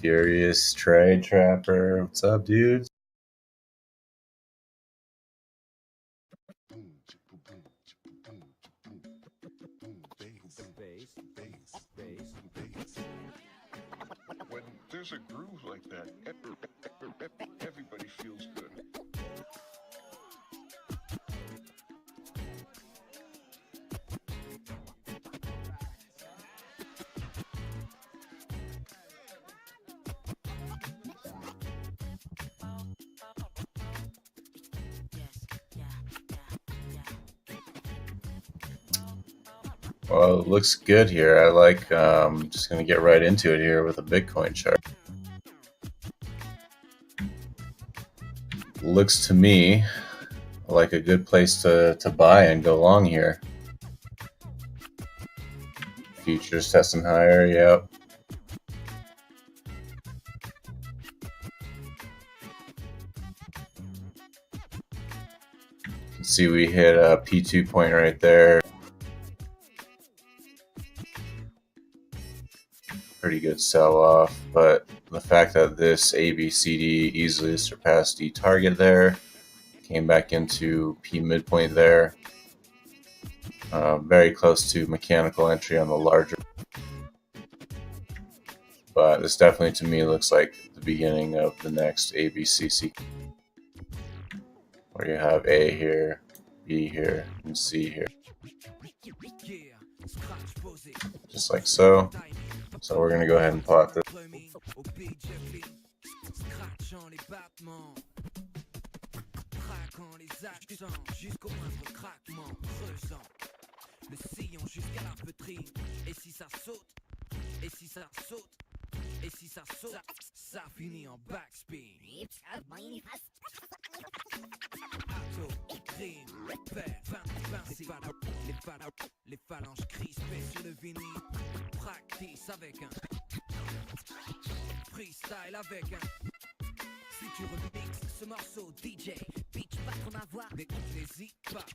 Furious Trade Trapper. What's up, dudes? When there's a groove like that, everybody feels good. Well, it looks good here. I like, just going to get right into it here with a Bitcoin chart. Looks to me like a good place to buy and go long here. Futures testing higher, yep. You can see we hit a P2 point right there. Pretty good sell-off, but the fact that this ABCD easily surpassed the target there, came back into P midpoint there, very close to mechanical entry on the larger, but this definitely to me looks like the beginning of the next ABC where you have A here, B here, and C here, just like so. So we're going to go ahead and plot this. Les phalanges crispées sur le vinyle. Practice avec un freestyle avec un. Si tu remixes ce morceau, DJ, pitch pas ton avoir, mais n'hésite pas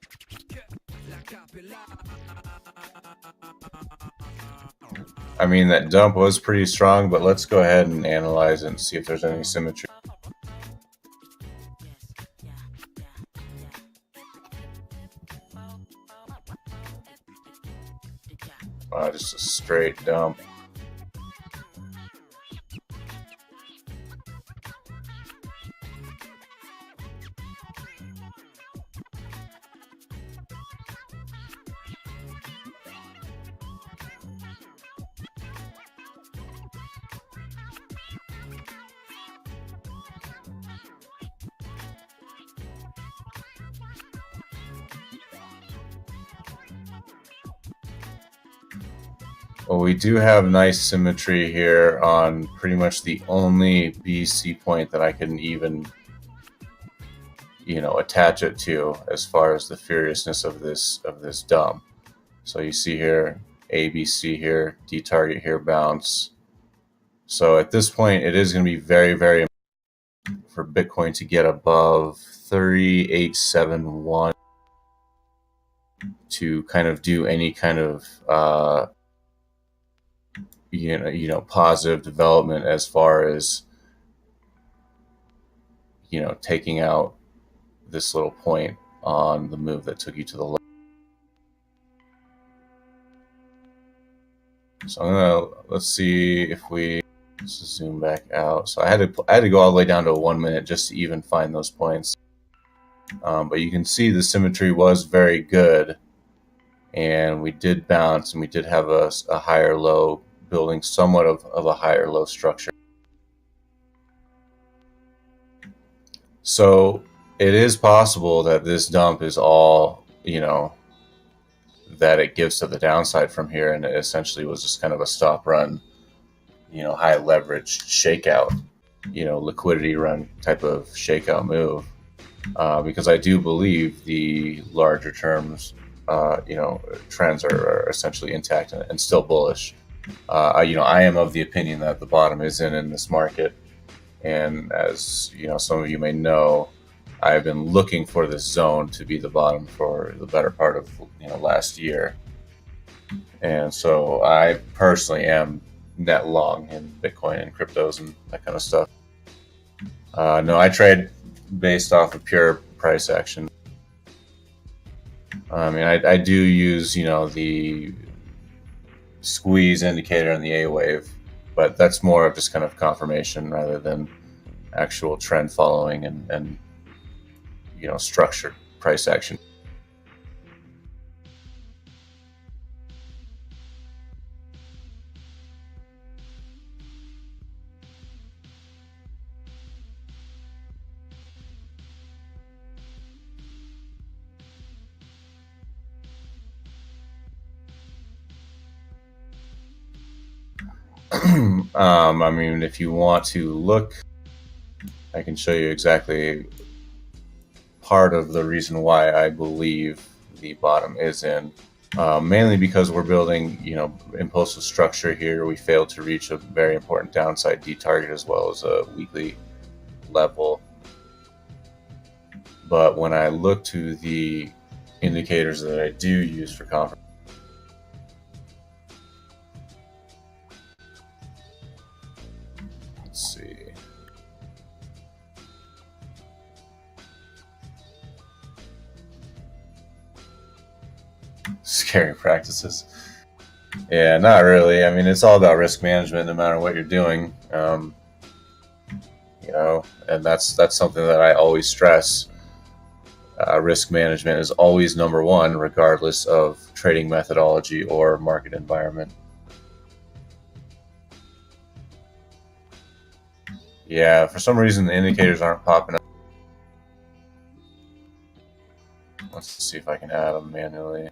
que la capella. I mean, that dump was pretty strong, but let's go ahead and analyze it and see if there's any symmetry. Wow, just a straight dump. Well, we do have nice symmetry here on pretty much the only BC point that I can even, attach it to as far as the furiousness of this dump. So you see here, ABC here, D target here, bounce. So at this point, it is going to be very, very important for Bitcoin to get above 3871 to kind of do any kind of positive development as far as taking out this little point on the move that took you to the left. So let's see if we zoom back out. So I had to go all the way down to 1 minute just to even find those points. But you can see the symmetry was very good, and we did bounce, and we did have a higher low, building somewhat of a higher low structure. So it is possible that this dump is all, that it gives to the downside from here, and it essentially was just kind of a stop run, high leverage shakeout, liquidity run type of shakeout move. Because I do believe the larger terms, trends are essentially intact and still bullish. I am of the opinion that the bottom is in this market, and as some of you may know, I've been looking for this zone to be the bottom for the better part of last year, and so I personally am net long in Bitcoin and cryptos and that kind of stuff. No, I trade based off of pure price action. I mean, I do use, the squeeze indicator and the A wave, but that's more of just kind of confirmation rather than actual trend following and structured price action. I mean, if you want to look, I can show you exactly part of the reason why I believe the bottom is in. Mainly because we're building, impulsive structure here. We failed to reach a very important downside D target as well as a weekly level. But when I look to the indicators that I do use for confirmation, let's see. Scary practices. Yeah, not really. I mean, it's all about risk management, no matter what you're doing. And that's something that I always stress. Risk management is always number one, regardless of trading methodology or market environment. Yeah, for some reason the indicators aren't popping up. Let's see if I can add them manually.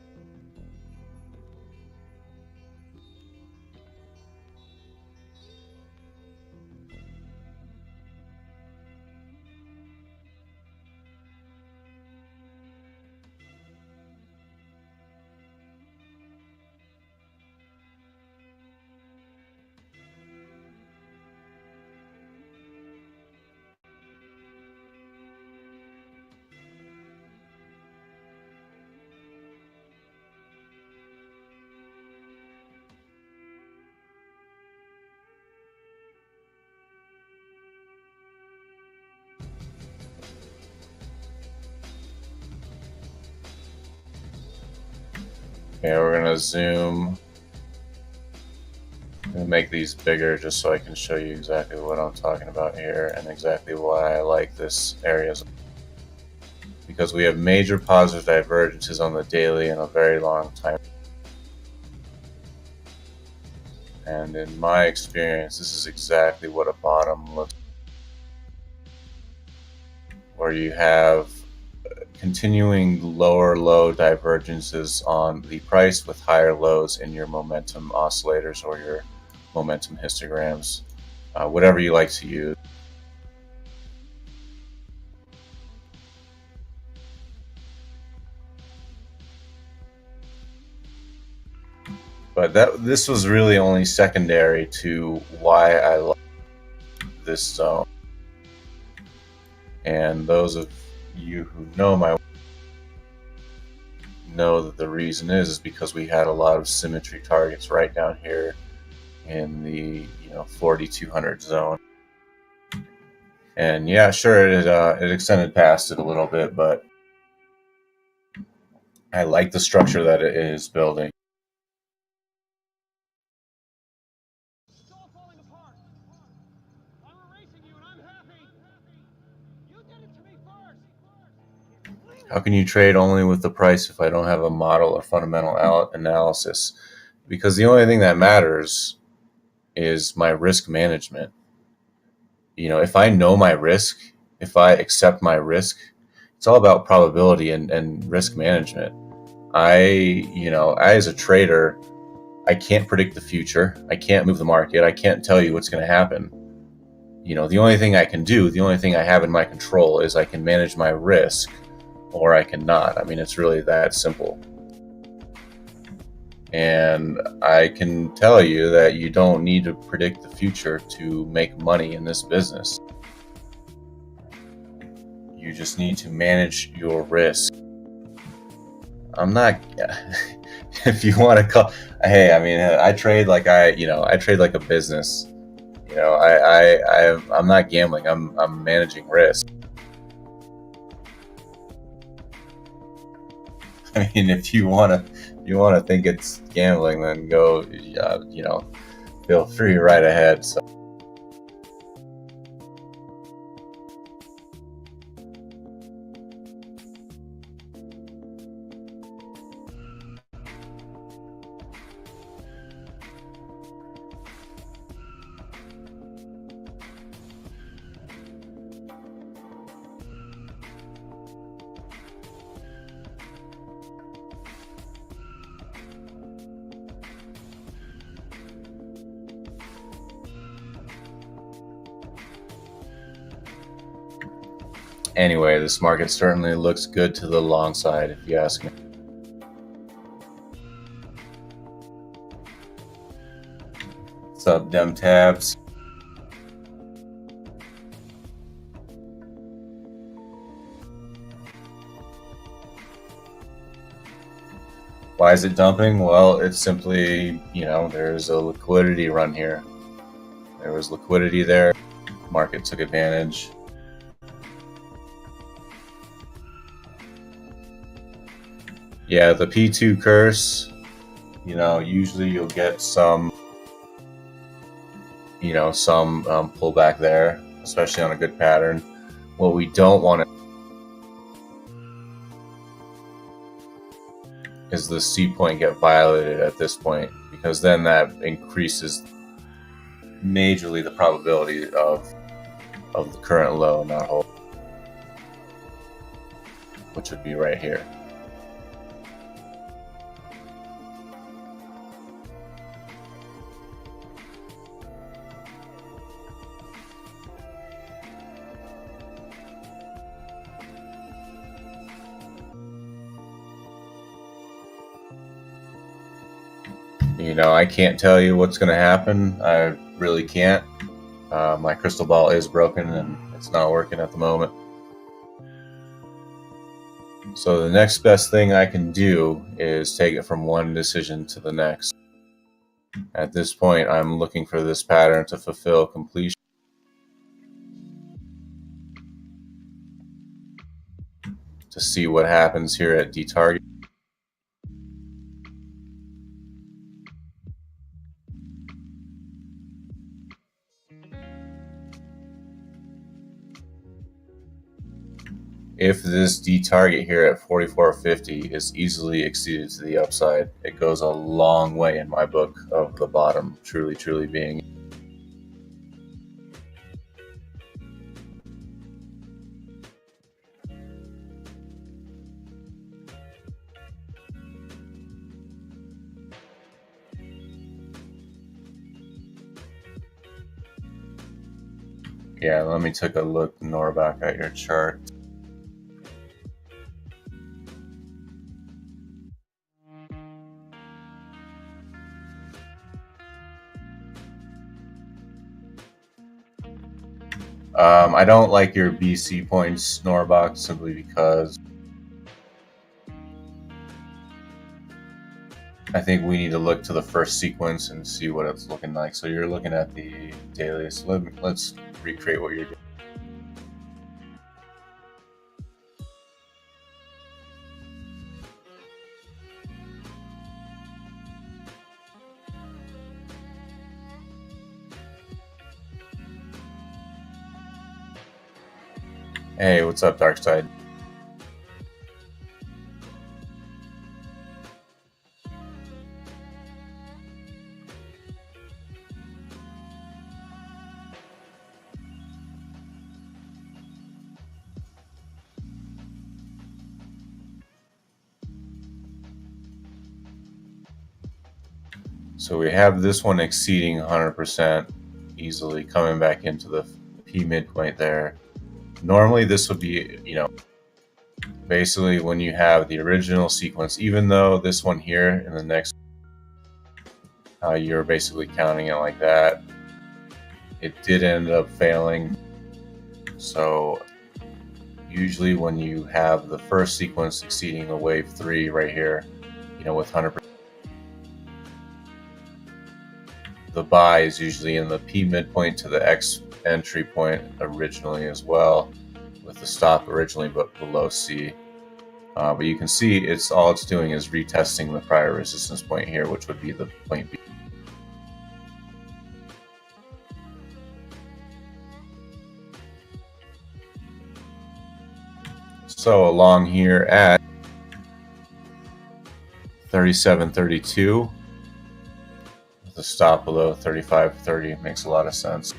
Okay, we're gonna zoom and make these bigger just so I can show you exactly what I'm talking about here and exactly why I like this area. Because we have major positive divergences on the daily and a very long time. And in my experience, this is exactly what a bottom looks like, where you have continuing lower low divergences on the price with higher lows in your momentum oscillators or your momentum histograms, whatever you like to use. But this was really only secondary to why I like this zone. And those of you who know my know that the reason is because we had a lot of symmetry targets right down here in the 4200 zone. And yeah, sure, it extended past it a little bit, but I like the structure that it is building. It's all falling apart. I'm erasing you and I'm happy. You did it to me first. How can you trade only with the price if I don't have a model or fundamental analysis? Because the only thing that matters is my risk management. If I know my risk, if I accept my risk, it's all about probability and risk management. I as a trader, I can't predict the future. I can't move the market. I can't tell you what's going to happen. The only thing I can do, the only thing I have in my control is I can manage my risk or I cannot. I mean, it's really that simple. And I can tell you that you don't need to predict the future to make money in this business. You just need to manage your risk. if you want to call, hey, I mean, I trade like I trade like a business. You know, I'm not gambling. I'm managing risk. I mean, if you want to think it's gambling, then go, you know, feel free right ahead. So. Anyway, this market certainly looks good to the long side, if you ask me. What's up, Dem Tabs? Why is it dumping? Well, it's simply, you know, there's a liquidity run here. There was liquidity there. Market took advantage. Yeah, the P2 curse, you know, usually you'll get some, you know, some pullback there, especially on a good pattern. What we don't want is the C point get violated at this point, because then that increases majorly the probability of the current low not hold, which would be right here. You know, I can't tell you what's going to happen. I really can't. My crystal ball is broken and it's not working at the moment. So the next best thing I can do is take it from one decision to the next. At this point, I'm looking for this pattern to fulfill completion. To see what happens here at D-target. If this D-target here at 44.50 is easily exceeded to the upside, it goes a long way in my book of the bottom truly being. Yeah, let me take a look, Norback, at your chart. I don't like your BC points, Norbox, simply because I think we need to look to the first sequence and see what it's looking like. So you're looking at the daily. So let's recreate what you're doing. Hey, what's up, Darkside? So we have this one exceeding 100% easily, coming back into the P midpoint there. Normally this would be, you know, basically when you have the original sequence, even though this one here in the next, you're basically counting it like that. It did end up failing. So usually when you have the first sequence exceeding a wave 3 right here, you know, with 100%, the buy is usually in the P midpoint to the X entry point originally as well, with the stop originally but below C. But you can see all it's doing is retesting the prior resistance point here, which would be the point B. So along here at 37.32, with a stop below 35.30 makes a lot of sense.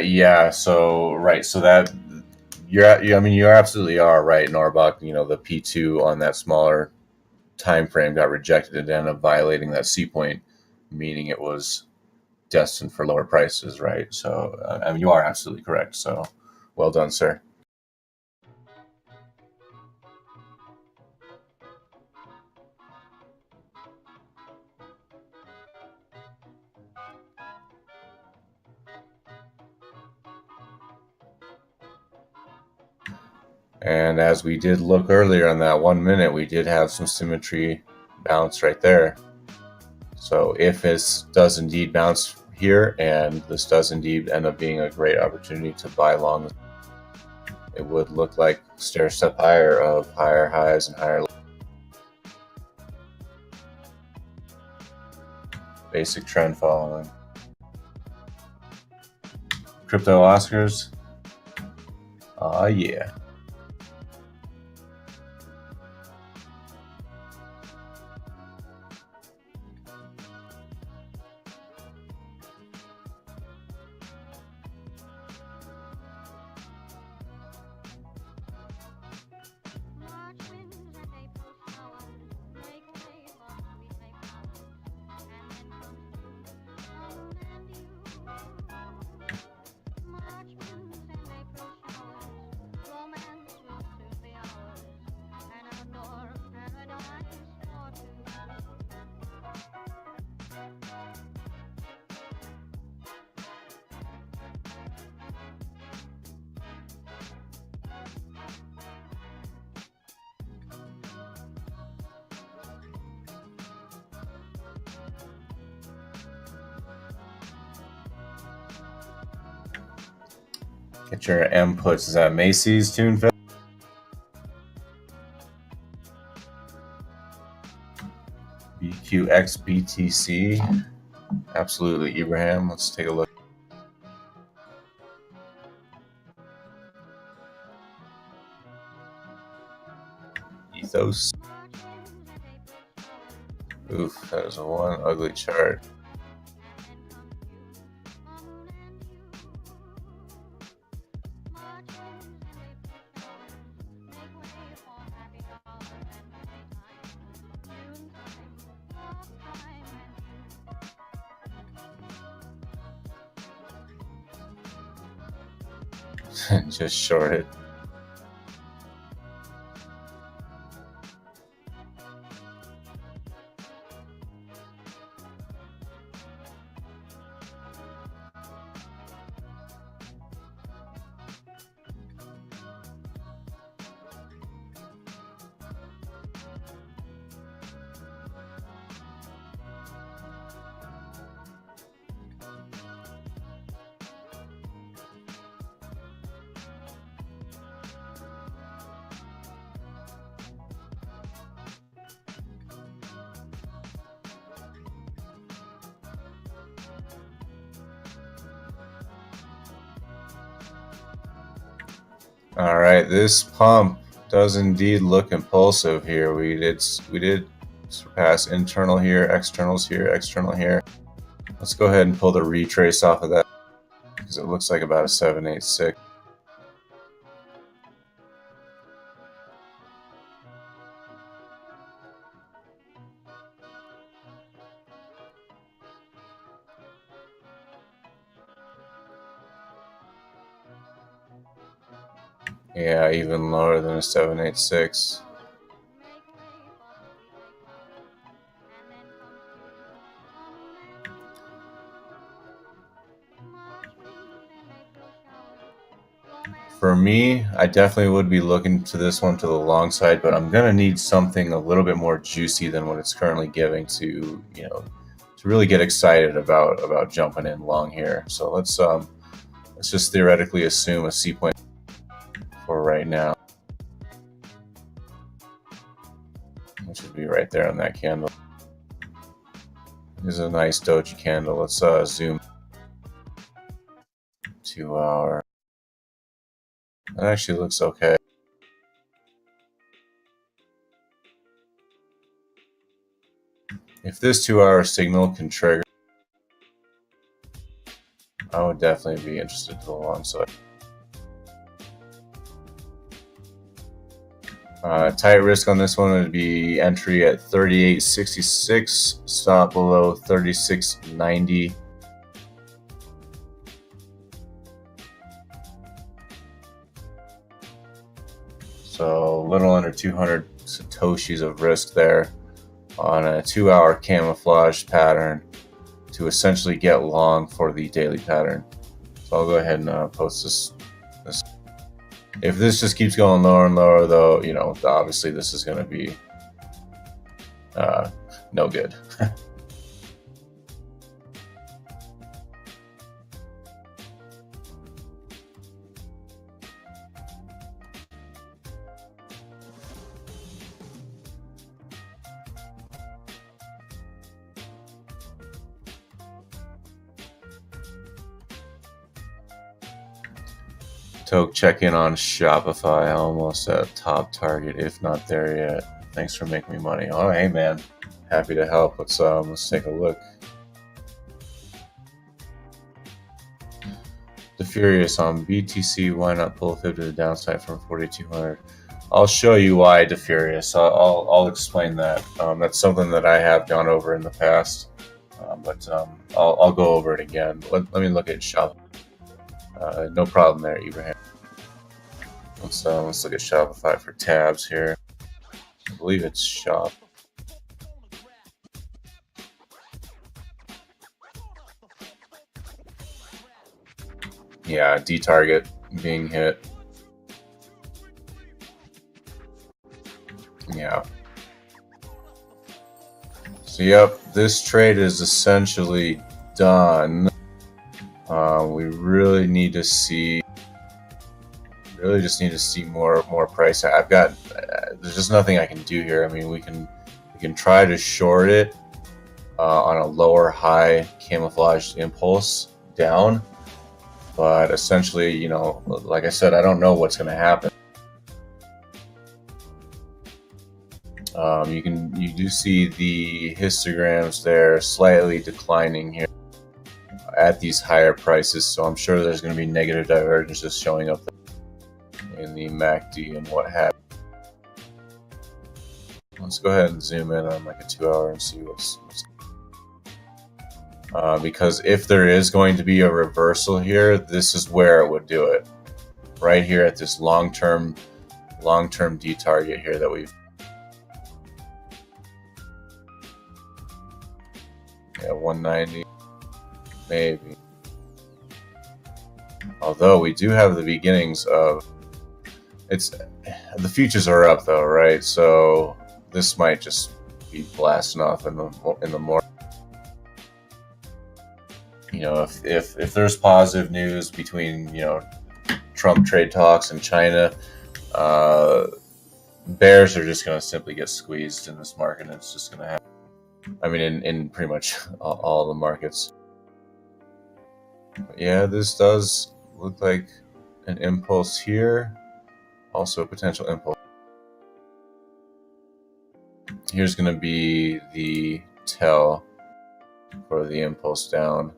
Yeah. So right. So that I mean, you absolutely are right, Norbach. You know, the P2 on that smaller time frame got rejected and ended up violating that C point, meaning it was destined for lower prices, right? So, I mean, you are absolutely correct. So, well done, sir. And as we did look earlier on that 1 minute, we did have some symmetry bounce right there. So if this does indeed bounce here, and this does indeed end up being a great opportunity to buy long, it would look like stair step higher of higher highs and higher lows. Basic trend following. Crypto Oscars. Yeah. Get your inputs. Is that Macy's tune fit? BQX BTC. Absolutely, Ibrahim. Let's take a look. Ethos. Oof, that is one ugly chart. Just short it. All right, this pump does indeed look impulsive here. We did surpass internal here, externals here, external here. Let's go ahead and pull the retrace off of that because it looks like about a 786. Yeah, even lower than a 786. For me, I definitely would be looking to this one to the long side, but I'm gonna need something a little bit more juicy than what it's currently giving to, you know, to really get excited about jumping in long here. So let's just theoretically assume a C point for right now, which would be right there on that candle. This is a nice doji candle. Let's zoom 2 hour. That actually looks okay. If this 2 hour signal can trigger, I would definitely be interested to the long side. Tight risk on this one would be entry at 38.66, stop below 36.90. So a little under 200 satoshis of risk there on a 2 hour camouflage pattern to essentially get long for the daily pattern. So I'll go ahead and post this. If this just keeps going lower and lower, though, you know, obviously this is going to be no good. BigT0ke check-in on Shopify, almost at top target, if not there yet. Thanks for making me money. Oh, hey man, happy to help. Let's take a look. The Furious on BTC, why not pull a fib to the downside from 4,200? I'll show you why, the Furious. I'll explain that. That's something that I have gone over in the past, but I'll go over it again. Let me look at Shopify. No problem there, Ibrahim. Let's look at Shopify for tabs here. I believe it's shop. Yeah, D target being hit. Yeah. So yep, this trade is essentially done. We really need to see. Really just need to see more price. I've got. There's just nothing I can do here. I mean, we can try to short it on a lower high camouflaged impulse down, but essentially, you know, like I said, I don't know what's going to happen. You do see the histograms there slightly declining here at these higher prices, so I'm sure there's going to be negative divergences showing up in the MACD and what have you. Let's go ahead and zoom in on like a 2 hour and see what's because if there is going to be a reversal here, this is where it would do it, right here at this long-term D target here that we've. Yeah, 190, maybe. Although we do have the beginnings of the futures are up though, right? So this might just be blasting off in the morning. You know, if there's positive news between, you know, Trump trade talks and China, bears are just going to simply get squeezed in this market, and it's just going to happen. I mean, in pretty much all the markets. But yeah, this does look like an impulse here. Also a potential impulse. Here's going to be the tell for the impulse down.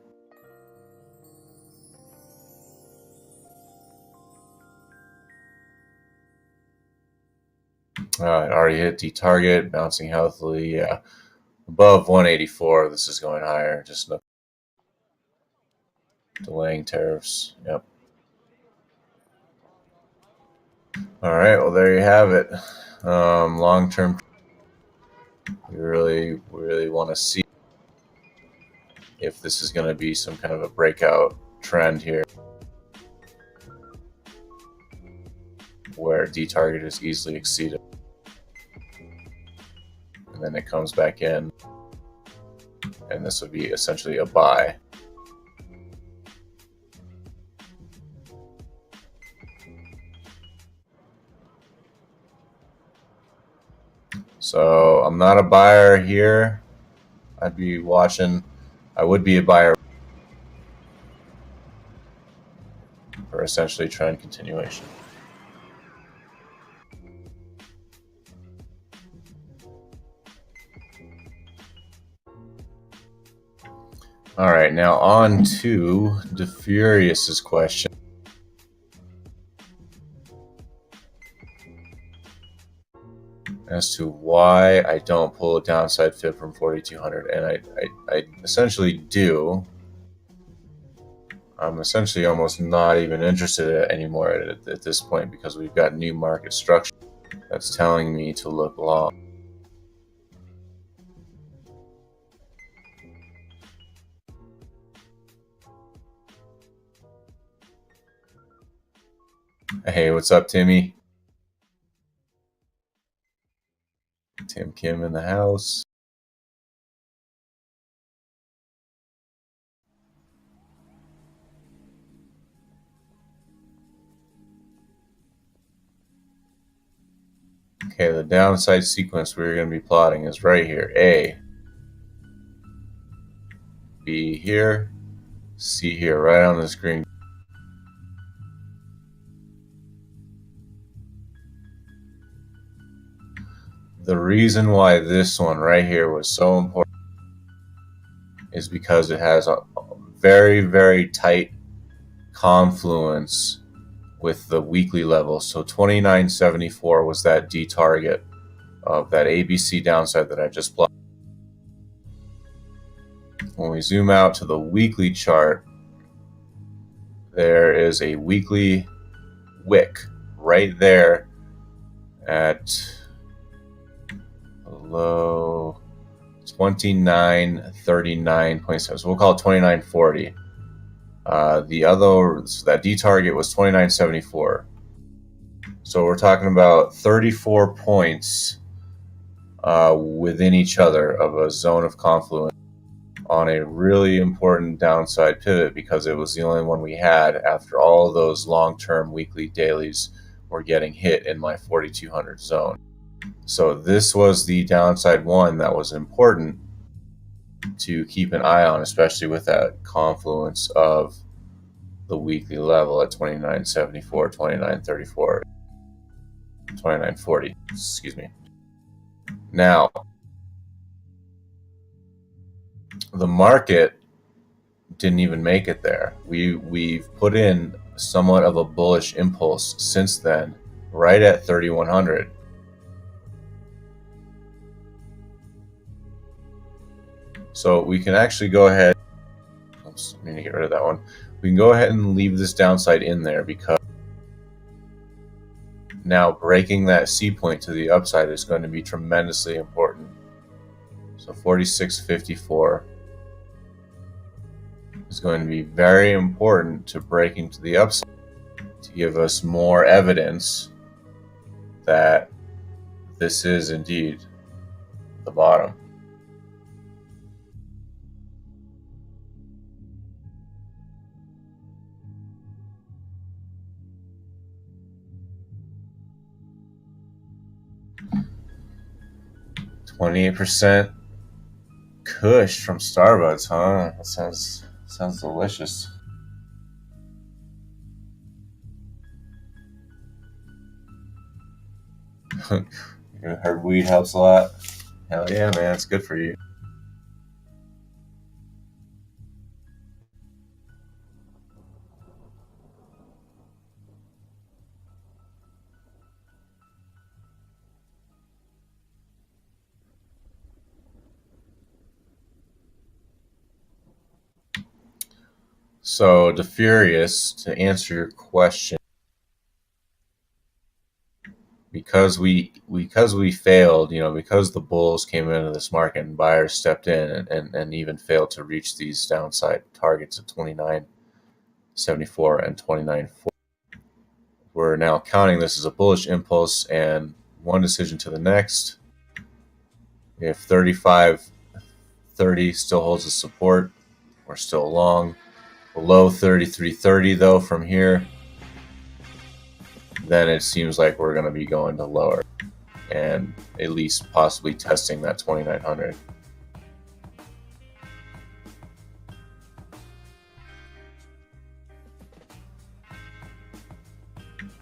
It already hit the target, bouncing healthily. Yeah, above 184. This is going higher. Just no delaying tariffs. Yep. All right. Well, there you have it. Long term. We really want to see if this is going to be some kind of a breakout trend here. where D target is easily exceeded. And then it comes back in, and this would be essentially a buy. So I'm not a buyer here. I'd be watching. I would be a buyer for essentially trend continuation. All right, now on to DeFurious's question. As to why I don't pull a downside fib from 4,200, and I essentially do. I'm essentially almost not even interested anymore at this point, because we've got new market structure that's telling me to look long. Hey, what's up, Timmy? Tim Kim in the house. Okay, the downside sequence we're going to be plotting is right here. A, B here, C here, right on the screen. The reason why this one right here was so important is because it has a very, very tight confluence with the weekly level. So 29.74 was that D target of that ABC downside that I just plotted. When we zoom out to the weekly chart, there is a weekly wick right there at low 2939.7. So we'll call it 2940. The other, so that D target was 2974. So we're talking about 34 points within each other of a zone of confluence on a really important downside pivot, because it was the only one we had after all those long-term weekly dailies were getting hit in my 4,200 zone. So this was the downside one that was important to keep an eye on, especially with that confluence of the weekly level at 2974, 2934, 2940. Excuse me. Now, the market didn't even make it there. We've put in somewhat of a bullish impulse since then, right at 3,100. So we can actually go ahead. Oops, I need to get rid of that one. We can go ahead and leave this downside in there, because now breaking that C point to the upside is going to be tremendously important. So 46.54 is going to be very important to breaking to the upside, to give us more evidence that this is indeed the bottom. %, Kush from Starbucks, huh? That sounds delicious. Her weed helps a lot. Hell yeah, man, it's good for you. So, DeFurious, to answer your question, because we failed, because the bulls came into this market and buyers stepped in and even failed to reach these downside targets of 29.74 and 29.40, we're now counting this as a bullish impulse and one decision to the next. If 35.30 still holds the support, we're still long. Below 33.30 though from here, then it seems like we're going to be going to lower and at least possibly testing that 2900.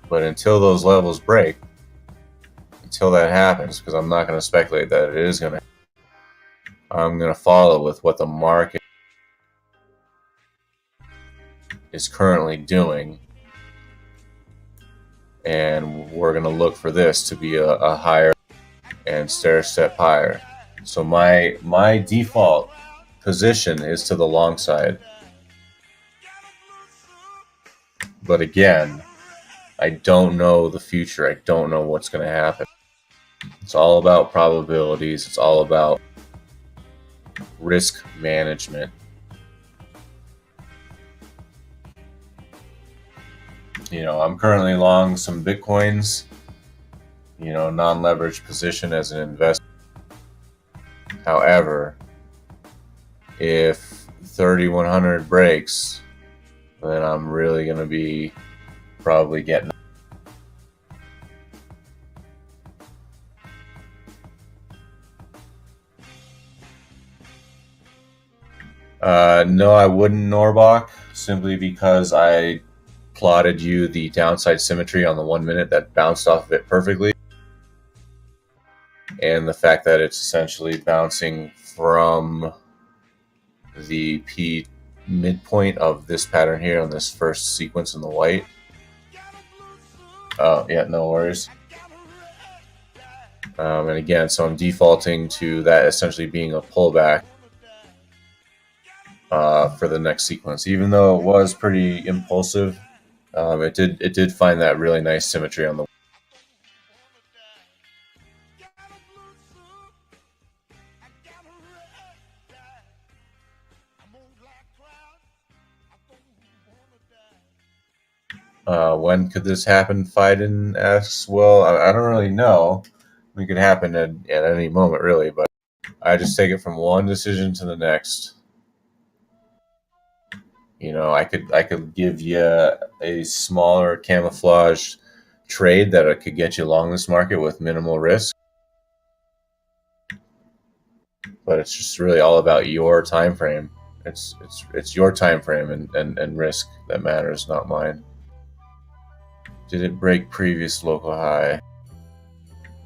But until those levels break, until that happens, because I'm not going to speculate that it is going to, I'm going to follow with what the market is currently doing, and we're going to look for this to be a higher and stair step higher. So my default position is to the long side, but again, I don't know the future. I don't know what's going to happen. It's all about probabilities. It's all about risk management. You know, I'm currently long some Bitcoins, you know, non-leveraged position as an investor. However, if 3100 breaks, then I'm really going to be probably getting no, I wouldn't, Norbach, simply because I plotted you the downside symmetry on the 1 minute that bounced off of it perfectly, and the fact that it's essentially bouncing from the P midpoint of this pattern here on this first sequence in the white. Oh yeah, no worries. And again, so I'm defaulting to that essentially being a pullback for the next sequence, even though it was pretty impulsive. It did find that really nice symmetry on the. When could this happen? Fiden asks. Well, I don't really know. It could happen at any moment, really, but I just take it from one decision to the next. You know, I could give you a smaller camouflage trade that could get you along this market with minimal risk, but it's just really all about your time frame. It's your time frame and risk that matters, not mine. Did it break previous local high?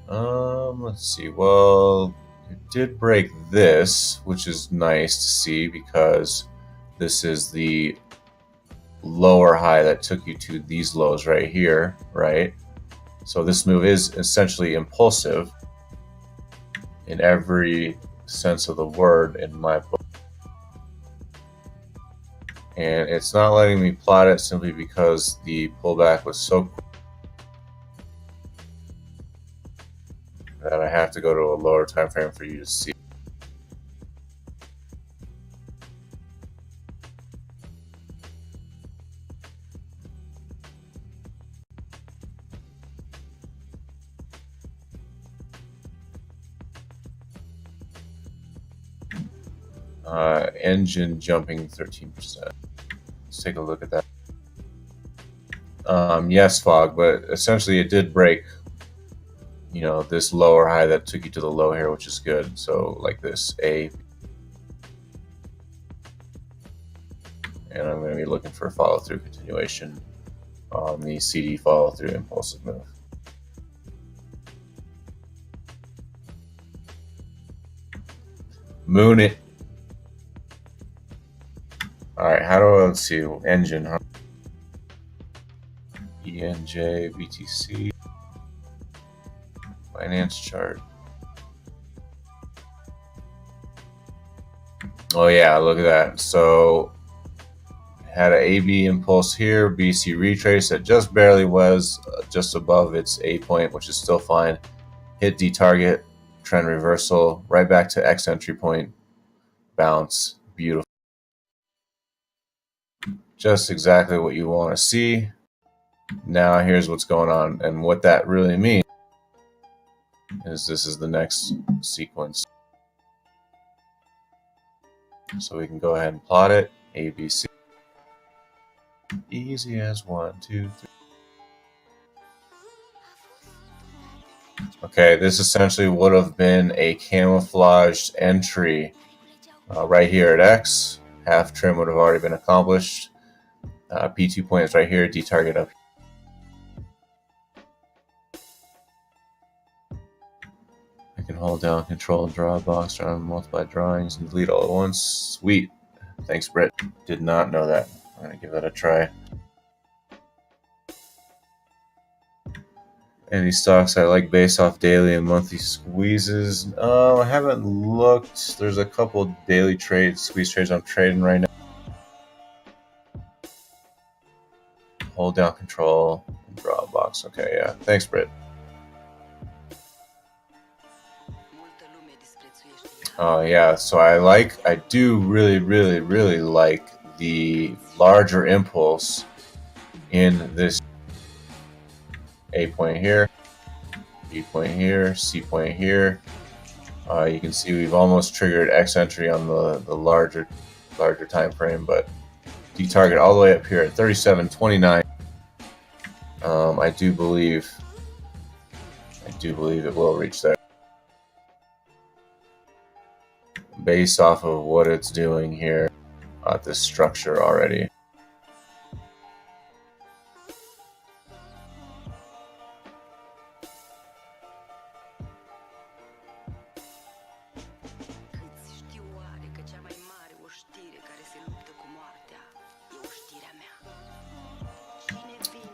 Let's see. Well, it did break this, which is nice to see because this is the lower high that took you to these lows right here, right? So this move is essentially impulsive in every sense of the word in my book. And it's not letting me plot it simply because the pullback was so quick that I have to go to a lower time frame for you to see. Engine jumping 13%. Let's take a look at that. Yes, Fog, but essentially it did break, you know, this lower high that took you to the low here, which is good. So like this A, and I'm going to be looking for a follow through continuation on the CD follow through impulsive move. Moon it. All right, how do I, let's see, engine, huh? ENJ, BTC, finance chart. Oh yeah, look at that. So had an AB impulse here, BC retrace that just barely was just above its A point, which is still fine. Hit D target, trend reversal, right back to X entry point, bounce, beautiful. Just exactly what you want to see. Now here's what's going on, and what that really means is this is the next sequence. So we can go ahead and plot it. A, B, C. Easy as 1, 2, 3. Okay, this essentially would have been a camouflaged entry right here at X. Half trim would have already been accomplished. P2 point is right here, D target up. I can hold down Control, draw a box, draw multiply drawings, and delete all at once. Sweet. Thanks, Britt. Did not know that. I'm going to give that a try. Any stocks I like based off daily and monthly squeezes? I haven't looked. There's a couple daily squeeze trades I'm trading right now. Hold down Control and draw a box. Okay, yeah. Thanks, Britt. Yeah, so I do really like the larger impulse in this A point here, B point here, C point here. You can see we've almost triggered X entry on the larger time frame, but D target all the way up here at 37.29. I do believe it will reach there based off of what it's doing here at this structure already.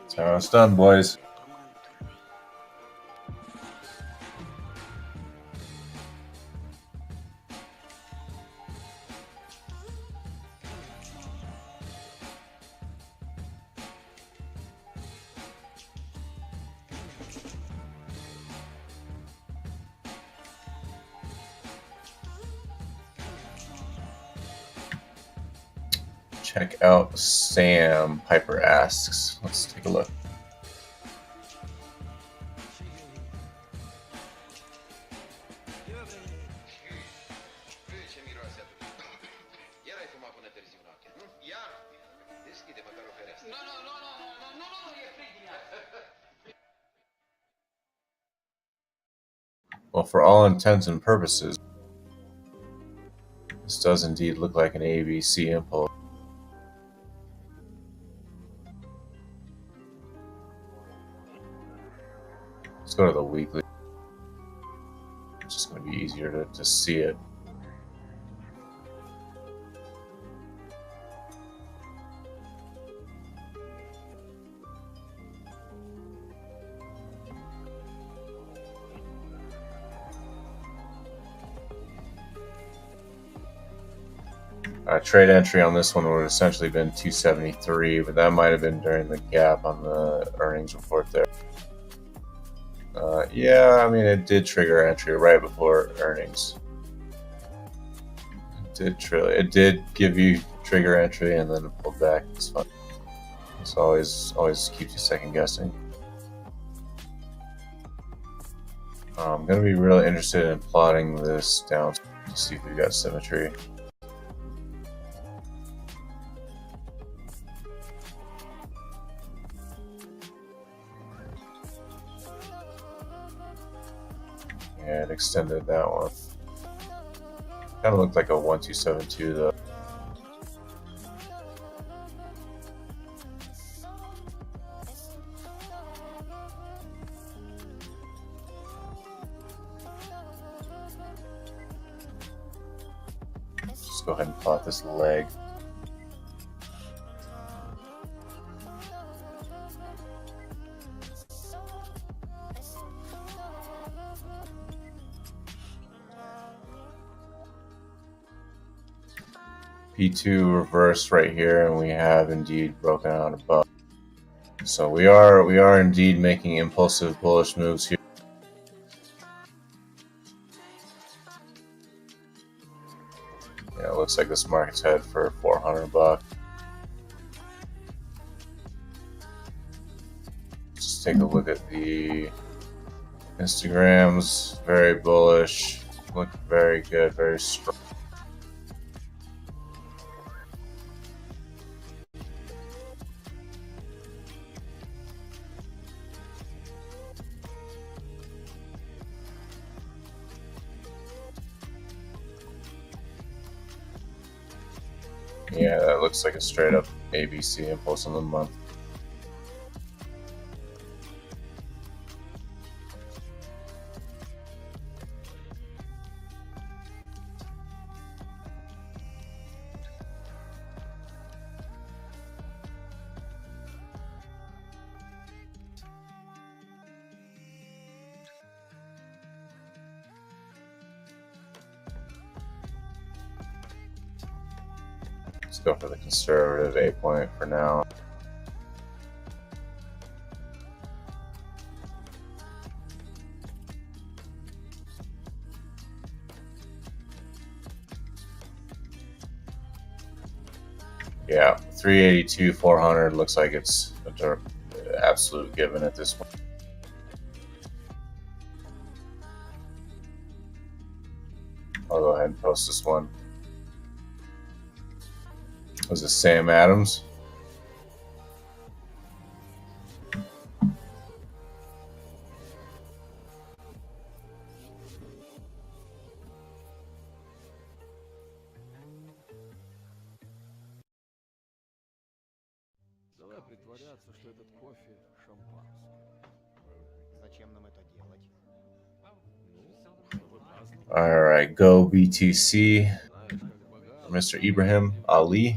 So it's done, boys. Check out Sam, Piper asks. Let's take a look. Well, for all intents and purposes, this does indeed look like an ABC impulse. Let's go to the weekly. It's just going to be easier to see it. Trade entry on this one would have essentially been 273, but that might have been during the gap on the earnings report there. Yeah, I mean, it did trigger entry right before earnings. It did give you trigger entry and then it pulled back. It's fun. It's always keeps you second guessing. I'm gonna be really interested in plotting this down to see if we've got symmetry. Yeah, it extended that one. Kind of looked like a 1272 though. Just go ahead and plot this leg. P2 reverse right here, and we have indeed broken out above. So we are indeed making impulsive bullish moves here. Yeah, it looks like this market's headed for $400. Just take a look at the Instagrams. Very bullish. Look very good, very strong. Yeah, that looks like a straight up ABC impulse on the month. Let's go for the conservative 8-point for now. Yeah, 382, 400 looks like it's an absolute given at this point. I'll go ahead and post this one. Was it Sam Adams? Давай притворяться, что этот кофе шампанское. Зачем нам это делать? Чтобы праздновать. All right, go BTC. Знаешь, как богато. Mr. Ibrahim Ali.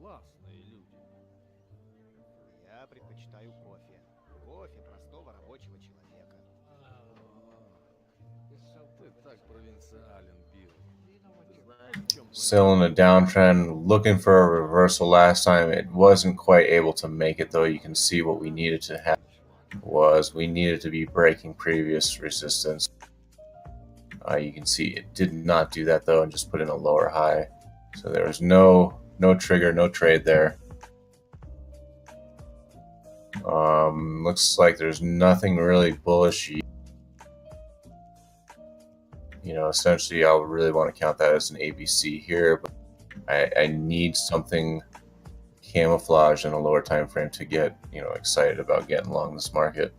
Классные люди. Я предпочитаю кофе. Кофе простого рабочего человека. Ты так провинциален, Билл. Ты знаешь, в чем Still in a downtrend, looking for a reversal last time. It wasn't quite able to make it though. You can see what we needed to have was we needed to be breaking previous resistance. You can see it did not do that though and just put in a lower high. So there was no trigger, no trade there. Looks like there's nothing really bullish. You know, essentially I'll really want to count that as an ABC here, but I need something camouflage in a lower time frame to get, you know, excited about getting long this market.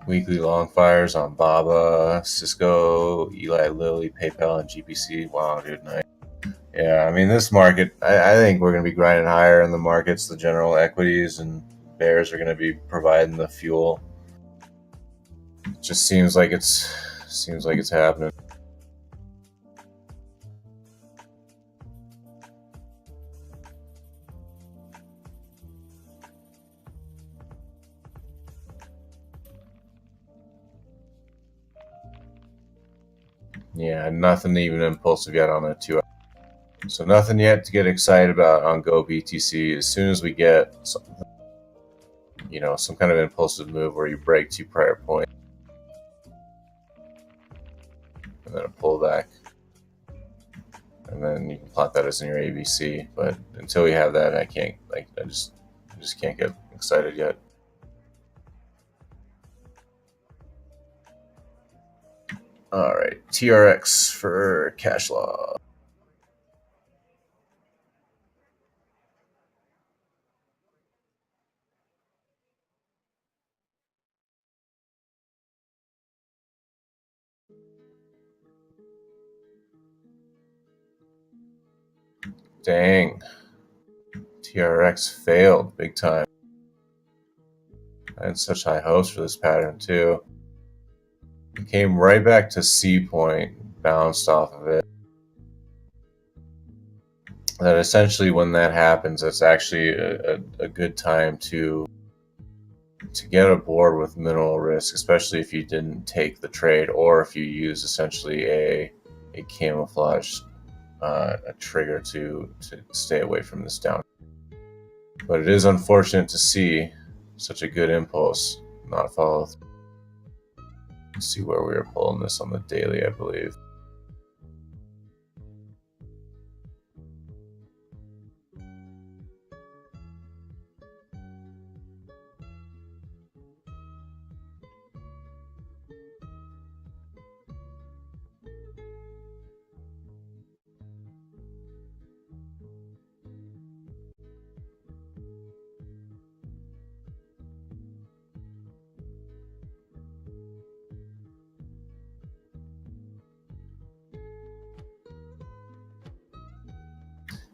Weekly long fires on Baba, Cisco, Eli Lilly, PayPal, and GPC. Wow, dude, nice. Yeah, I mean, this market, I think we're going to be grinding higher in the markets. The general equities and bears are going to be providing the fuel. It just seems like it's happening. Yeah, nothing even impulsive yet on a 2. So nothing yet to get excited about on Go BTC. As soon as we get something, you know, some kind of impulsive move where you break 2 prior points and then a pullback, and then you can plot that as in your ABC. But until we have that, I just can't get excited yet. All right, TRX for cash law. Dang, TRX failed big time. I had such high hopes for this pattern too. It came right back to C point, bounced off of it. That essentially, when that happens, it's actually a good time to get aboard with minimal risk, especially if you didn't take the trade or if you use essentially a camouflage a trigger to stay away from this down. But it is unfortunate to see such a good impulse not follow through. Let's see where we were pulling this on the daily, I believe.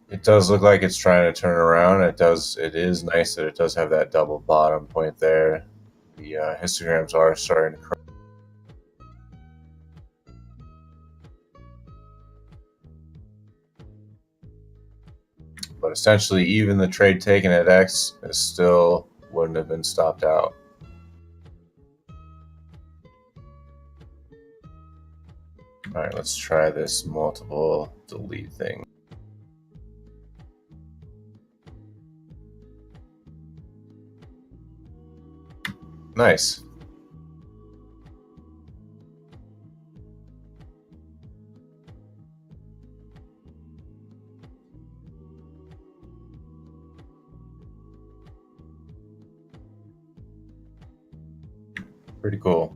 It does look like it's trying to turn around. It does. It is nice that it does have that double bottom point there. The histograms are starting to. But essentially, even the trade taken at X is still wouldn't have been stopped out. All right, let's try this multiple delete thing. Nice. Pretty cool.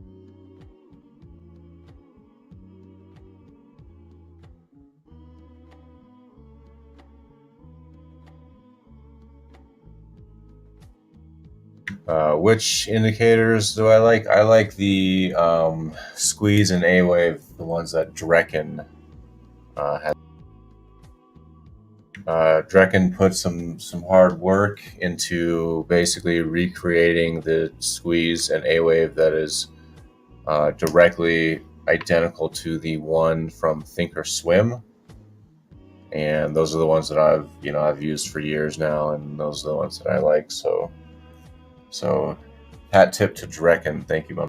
Which indicators do I like? I like the squeeze and A wave, the ones that BigTCorn has. BigTCorn put some hard work into basically recreating the squeeze and A wave that is directly identical to the one from Thinkorswim, and those are the ones that I've used for years now, and those are the ones that I like. So hat tip to BigTCorn. Thank you, Mom.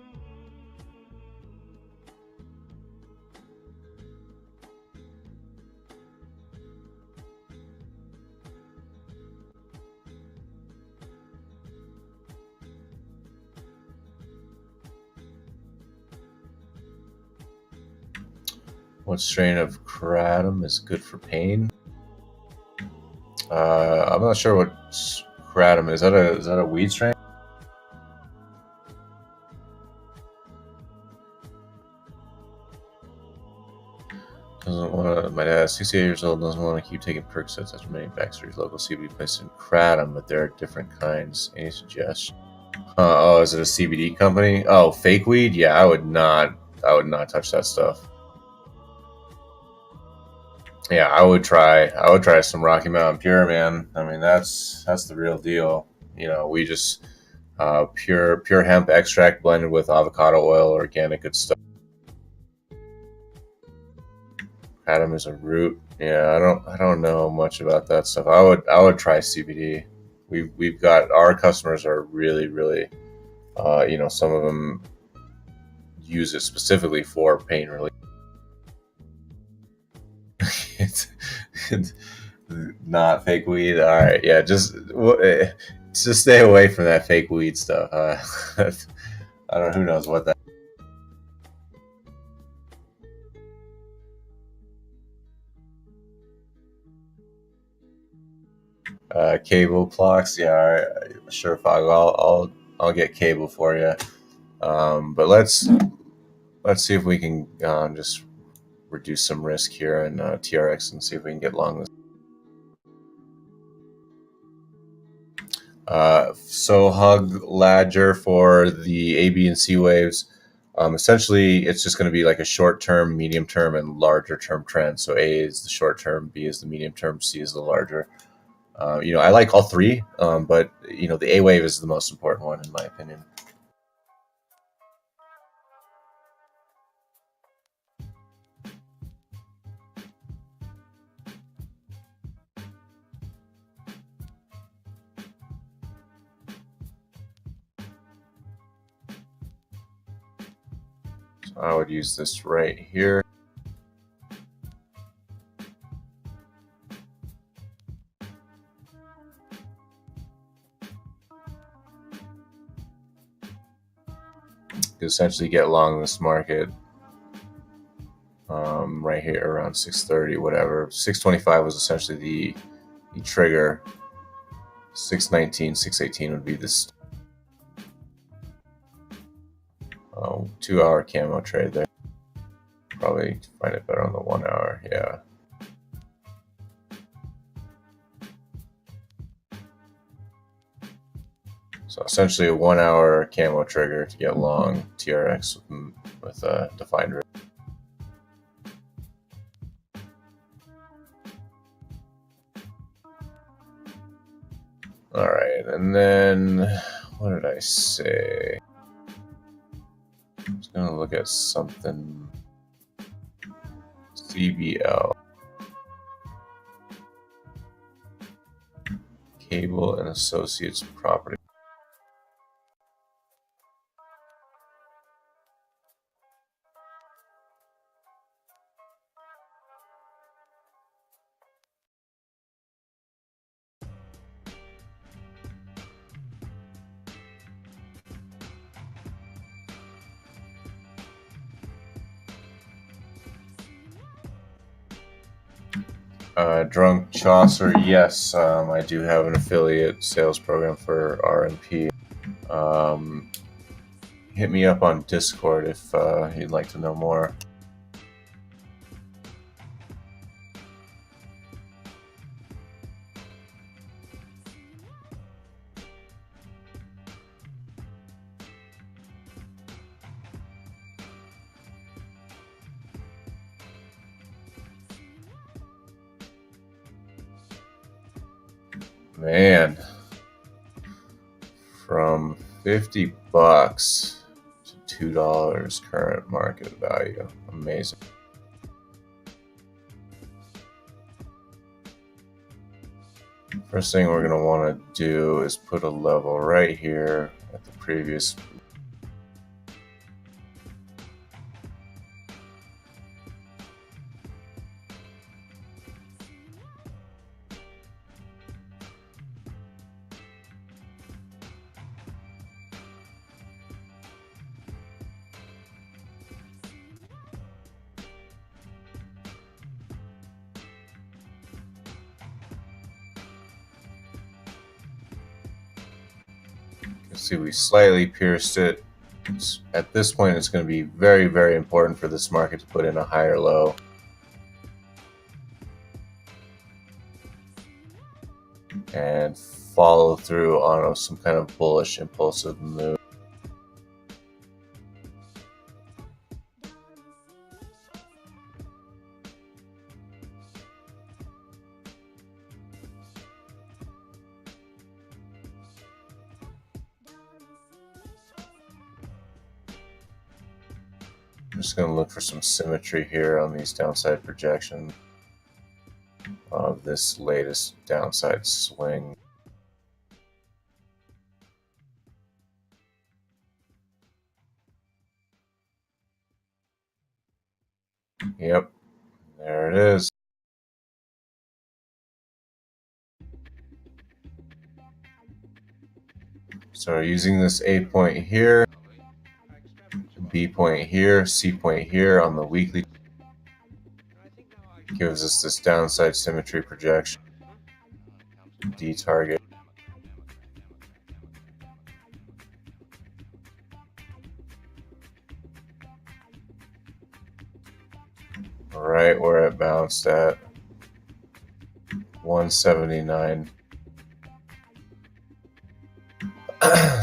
What strain of kratom is good for pain? I'm not sure what kratom is. Is that a weed strain? Doesn't want to. My dad, 68 years old, doesn't want to keep taking Percocets after many backstories. Local CBD place in kratom, but there are different kinds. Any suggestion? Oh, is it a CBD company? Oh, fake weed? Yeah, I would not touch that stuff. Yeah, I would try some Rocky Mountain Pure, man. I mean, that's the real deal. You know, we just pure hemp extract blended with avocado oil, organic, good stuff. Kratom is a root. Yeah, I don't know much about that stuff. I would try CBD. We've got our customers are really some of them use it specifically for pain relief. it's not fake weed. All right, yeah, just stay away from that fake weed stuff. I don't know, who knows what that. Cable blocks, yeah, all right, sure, Fog. I'll get cable for you. But let's see if we can just reduce some risk here in TRX and see if we can get long this. So Hug Ladger for the A, B, and C waves. Essentially, it's just going to be like a short-term, medium-term, and larger-term trend. So A is the short-term, B is the medium-term, C is the larger. I like all three, but the A wave is the most important one in my opinion. So I would use this right here. Essentially get long this market right here around 630, whatever. 625 was essentially the trigger. 619, 618 would be this 2-hour camo trade there. Probably find it better on the 1 hour. Yeah. So essentially a 1 hour camo trigger to get long TRX with a defined risk. All right, and then what did I say? I was going to look at something. CBL. Cable and Associates Property. Drunk Chaucer, yes, I do have an affiliate sales program for RMP. Hit me up on Discord if you'd like to know more. Man, from 50 bucks to $2 current market value. Amazing. First thing we're going to want to do is put a level right here at the previous. See, we slightly pierced it. At this point, it's going to be very, very important for this market to put in a higher low. And follow through on some kind of bullish, impulsive move. I'm just going to look for some symmetry here on these downside projections of this latest downside swing. Yep, there it is. So using this A point here, B point here, C point here on the weekly gives us this downside symmetry projection. D target. Right where it bounced at 179.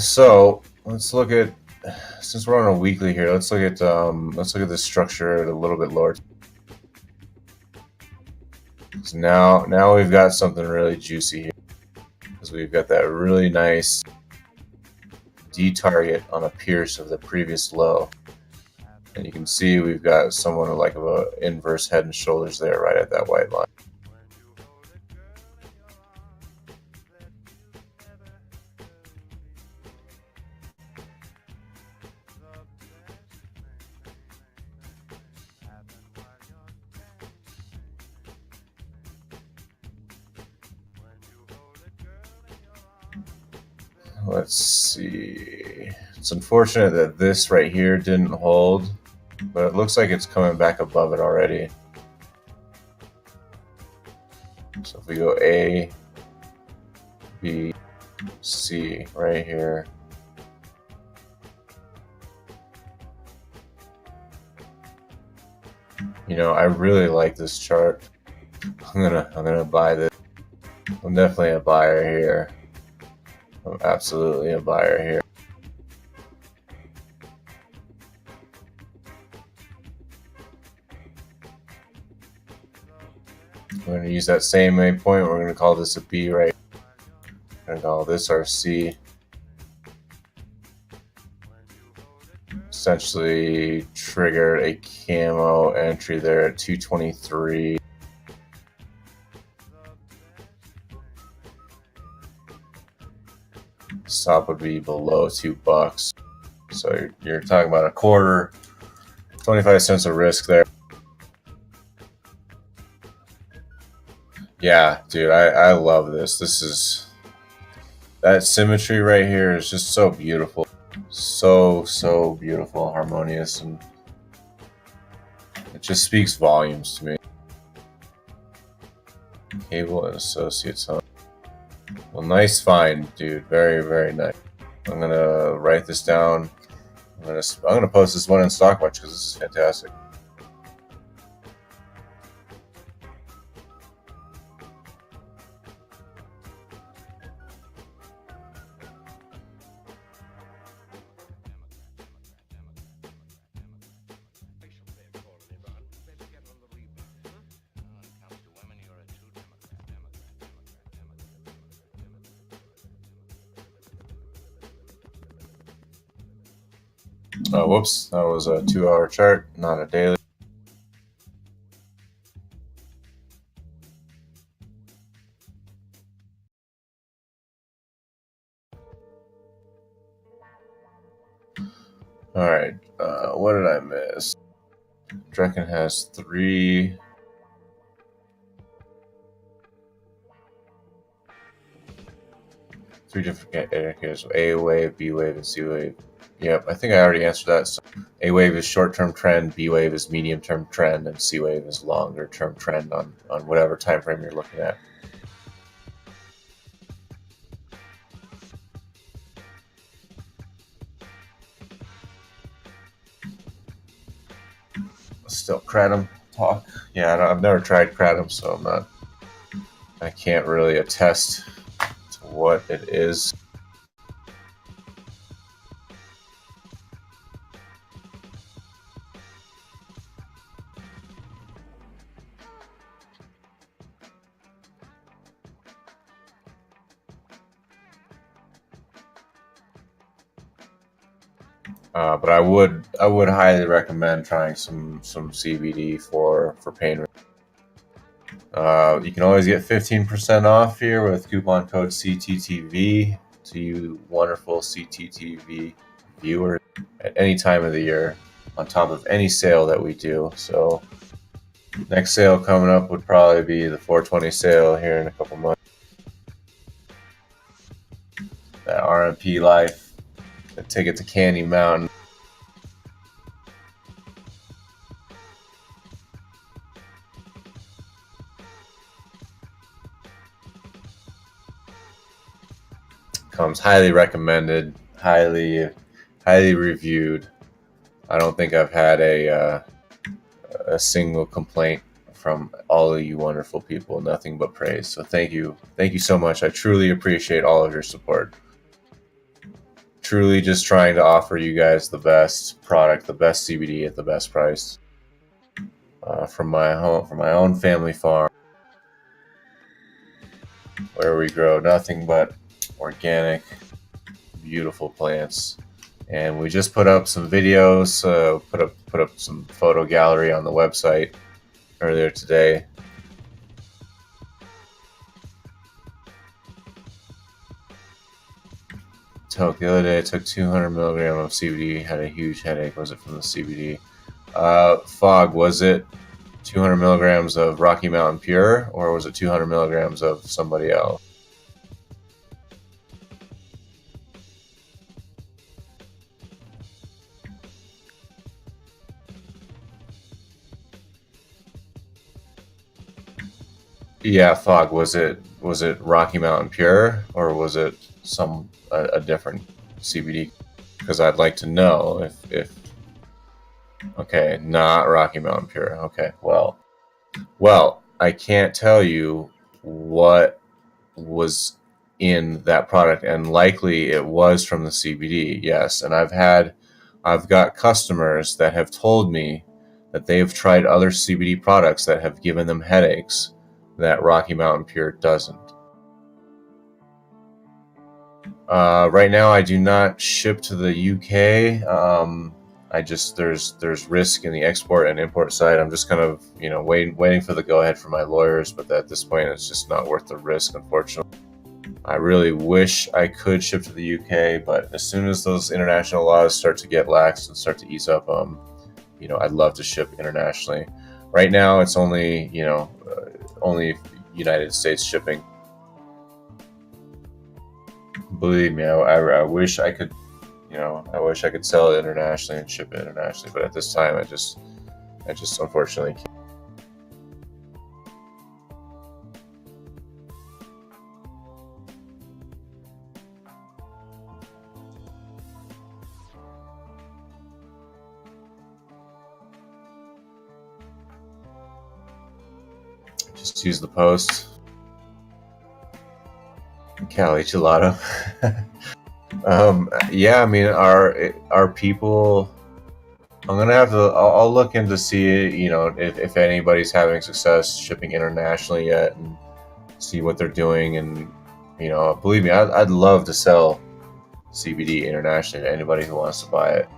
So let's look at, since we're on a weekly here, let's look at the structure a little bit lower. So now we've got something really juicy here, because we've got that really nice D target on a pierce of the previous low, and you can see we've got somewhat like of a inverse head and shoulders there, right at that white line. Let's see. It's unfortunate that this right here didn't hold, but it looks like it's coming back above it already. So if we go A, B, C right here. You know, I really like this chart. I'm gonna buy this. I'm definitely a buyer here. I'm absolutely a buyer here. We're going to use that same main point. We're going to call this a B right. Gonna call this our C. Essentially triggered a camo entry there at 223. Stop would be below $2. So you're talking about a quarter, 25 cents of risk there. Yeah, dude, I love this. This is, that symmetry right here is just so beautiful. So beautiful, harmonious, and it just speaks volumes to me. Cable and Associates, huh? Well, nice find, dude. Very nice. I'm gonna write this down. I'm gonna post this one in Stockwatch because this is fantastic. Oh, whoops, that was a 2-hour chart, not a daily. All right, what did I miss? Draken has three different indicators: A wave, B wave, and C wave. Yep, I think I already answered that. So A wave is short-term trend, B wave is medium-term trend, and C wave is longer-term trend on whatever time frame you're looking at. Still Kratom talk. Yeah, I've never tried Kratom, so I can't really attest to what it is. But I would highly recommend trying some CBD for pain relief. You can always get 15% off here with coupon code CTTV to you wonderful CTTV viewers at any time of the year, on top of any sale that we do. So next sale coming up would probably be the 420 sale here in a couple months. That RMP Life, the ticket to Candy Mountain. Comes highly recommended, highly reviewed. I don't think I've had a single complaint from all of you wonderful people. Nothing but praise. So thank you so much. I truly appreciate all of your support. Truly just trying to offer you guys the best product, the best CBD at the best price, from my own family farm, where we grow nothing but organic, beautiful plants. And we just put up some videos, put up some photo gallery on the website earlier today. The other day I took 200 milligrams of CBD, had a huge headache. Was it from the CBD? Fog, was it 200 milligrams of Rocky Mountain Pure, or was it 200 milligrams of somebody else? Yeah, Fog, was it Rocky Mountain Pure, or was it a different CBD? Because I'd like to know if okay, not Rocky Mountain Pure. Okay, well, I can't tell you what was in that product, and likely it was from the CBD. Yes, and I've got customers that have told me that they've tried other CBD products that have given them headaches that Rocky Mountain Pure doesn't. Right now, I do not ship to the UK. I just there's risk in the export and import side. I'm just kind of waiting for the go ahead from my lawyers, but at this point, it's just not worth the risk, unfortunately. I really wish I could ship to the UK, but as soon as those international laws start to get lax and start to ease up, I'd love to ship internationally. Right now, it's only only United States shipping. Believe me, I wish I could, I wish I could sell it internationally and ship it internationally, but at this time, I just unfortunately can't. Just use the post. Cali Gelato. Yeah, I mean, our people. I'm gonna have to. I'll look into see, if anybody's having success shipping internationally yet, and see what they're doing. And believe me, I'd love to sell CBD internationally to anybody who wants to buy it.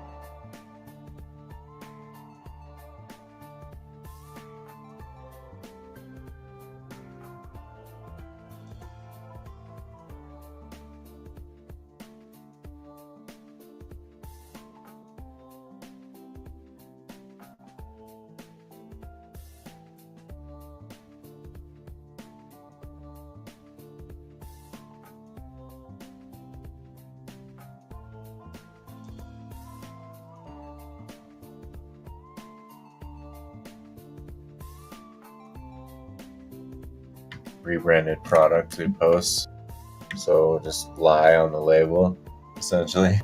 Rebranded product to post, so just lie on the label, essentially.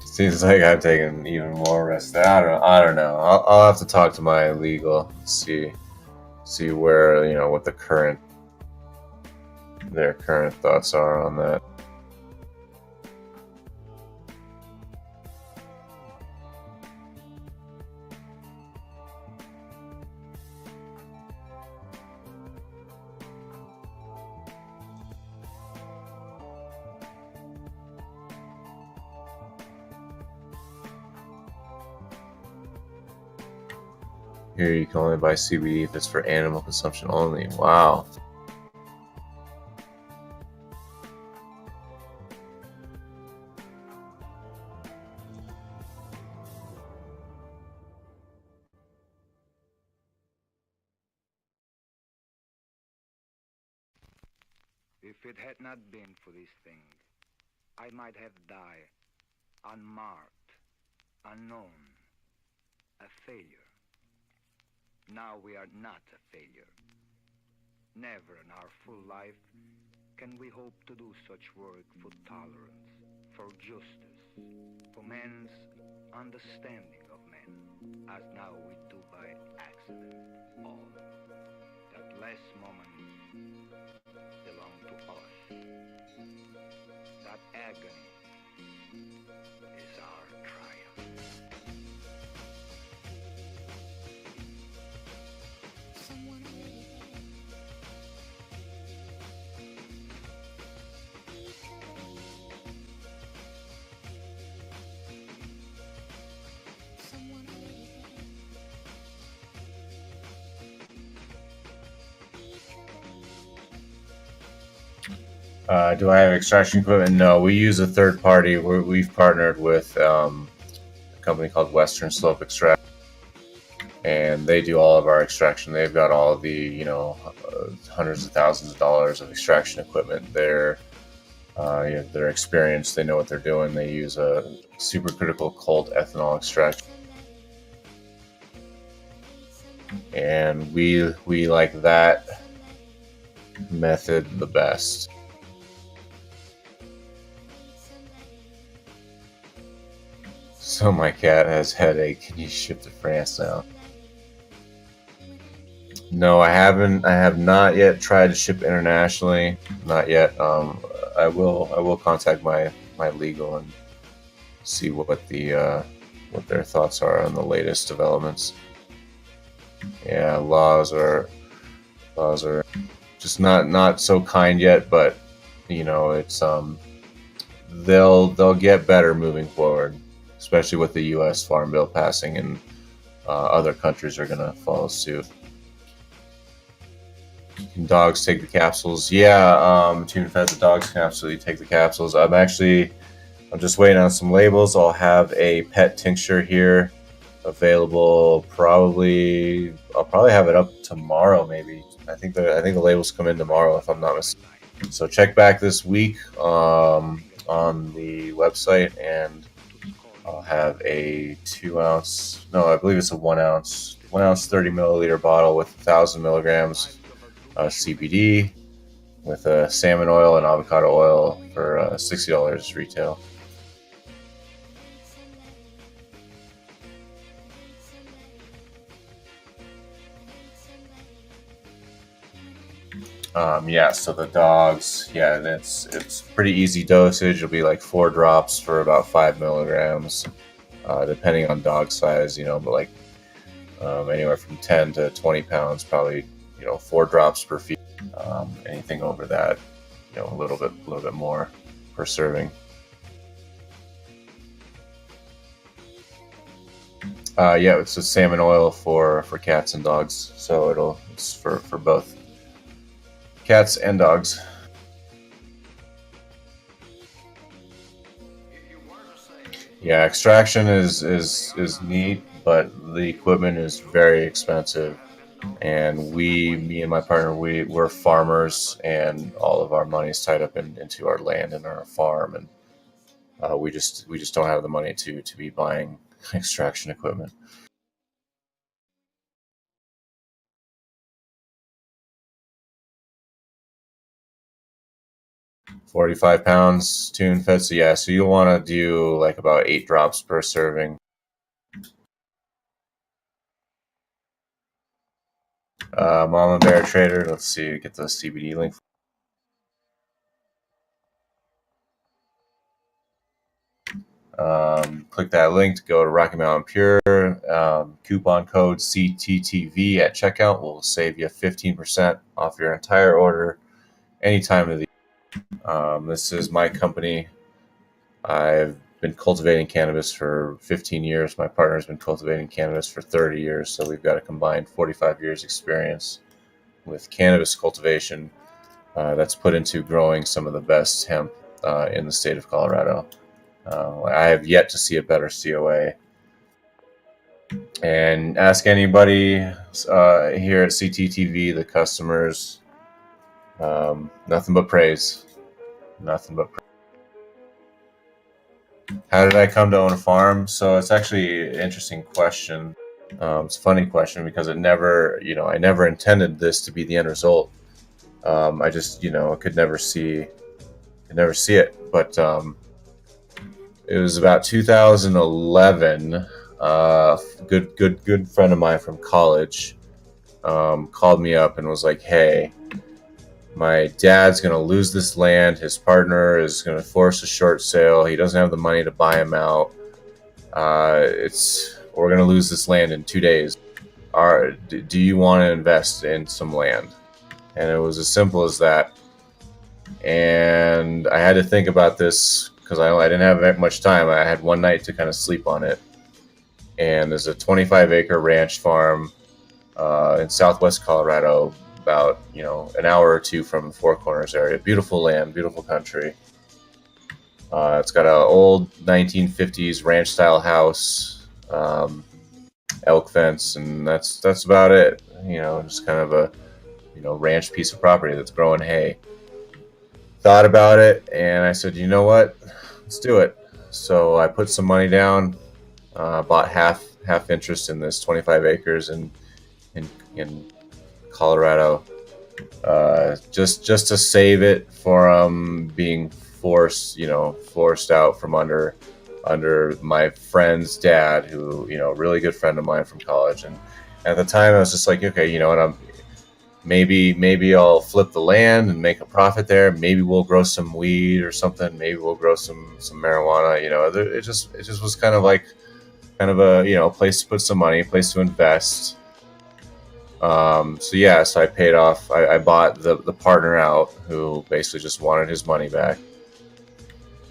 Seems like I've taken even more risk. I don't know. I'll have to talk to my legal, see where what their current thoughts are on that. Here you can only buy CBD if it's for animal consumption only. Wow. If it had not been for this thing, I might have died unmarked, unknown, a failure. Now we are not a failure. Never in our full life can we hope to do such work for tolerance, for justice, for men's understanding of men, as now we do by accident. All that last moment belong to us. That agony is our triumph. Do I have extraction equipment? No, we use a third party. We've partnered with a company called Western Slope Extract, and they do all of our extraction. They've got all of the hundreds of thousands of dollars of extraction equipment. They're experienced. They know what they're doing. They use a supercritical cold ethanol extract, and we like that method the best. So my cat has headache. Can you ship to France now? No, I haven't. I have not yet tried to ship internationally. Not yet. I will contact my legal and see what their thoughts are on the latest developments. Yeah, laws are just not so kind yet, but you know, it's they'll get better moving forward, especially with the U.S. Farm Bill passing, and other countries are gonna follow suit. Can dogs take the capsules? Yeah, tuna fed, the dogs can absolutely take the capsules. I'm just waiting on some labels. I'll have a pet tincture here available. I'll probably have it up tomorrow. Maybe I think the labels come in tomorrow, if I'm not mistaken. So check back this week on the website, and I'll have a 2 ounce. No, I believe it's a 1 ounce. 1 ounce 30 milliliter bottle with 1,000 milligrams CBD, with salmon oil and avocado oil for $60 retail. Yeah, so the dogs, yeah, it's pretty easy dosage. It'll be like 4 drops for about 5 milligrams, depending on dog size, you know, but like anywhere from 10 to 20 pounds, probably, you know, 4 drops per feed. Anything over that, you know, a little bit more per serving. Yeah, it's a salmon oil for cats and dogs, so it's for both cats and dogs. Yeah, extraction is neat, but the equipment is very expensive. And me and my partner, we're farmers, and all of our money is tied up into our land and our farm, and we just don't have the money to be buying extraction equipment. $45 tune fed. So yeah, so you'll want to do like about 8 drops per serving. Mama Bear Trader, let's see, get the CBD link. Click that link to go to Rocky Mountain Pure. Coupon code CTTV at checkout will save you 15% off your entire order any time of the year. This is my company. I've been cultivating cannabis for 15 years. My partner's been cultivating cannabis for 30 years. So we've got a combined 45 years experience with cannabis cultivation that's put into growing some of the best hemp in the state of Colorado. I have yet to see a better COA. And ask anybody here at CTTV, the customers, nothing but praise. Nothing but praise. How did I come to own a farm? So it's actually an interesting question. It's a funny question because I never intended this to be the end result. I just, I could never see it. But it was about 2011. Good friend of mine from college called me up and was like, "Hey, my dad's going to lose this land. His partner is going to force a short sale. He doesn't have the money to buy him out. We're going to lose this land in 2 days. Do you want to invest in some land?" And it was as simple as that. And I had to think about this because I didn't have much time. I had one night to kind of sleep on it. And there's a 25-acre ranch farm in southwest Colorado, about an hour or two from the Four Corners area. Beautiful land, beautiful country. It's got an old 1950s ranch style house, elk fence, and that's about it. Just kind of a ranch piece of property that's growing hay. Thought about it, and I said, you know what, let's do it. So I put some money down, bought half interest in this 25 acres in Colorado, just to save it from being forced out from under my friend's dad, who really good friend of mine from college. And at the time I was just like, okay, you know what, maybe I'll flip the land and make a profit there. Maybe we'll grow some weed or something. Maybe we'll grow some marijuana. It just was kind of a place to put some money, a place to invest. So yeah, so I paid off. I bought the partner out who basically just wanted his money back,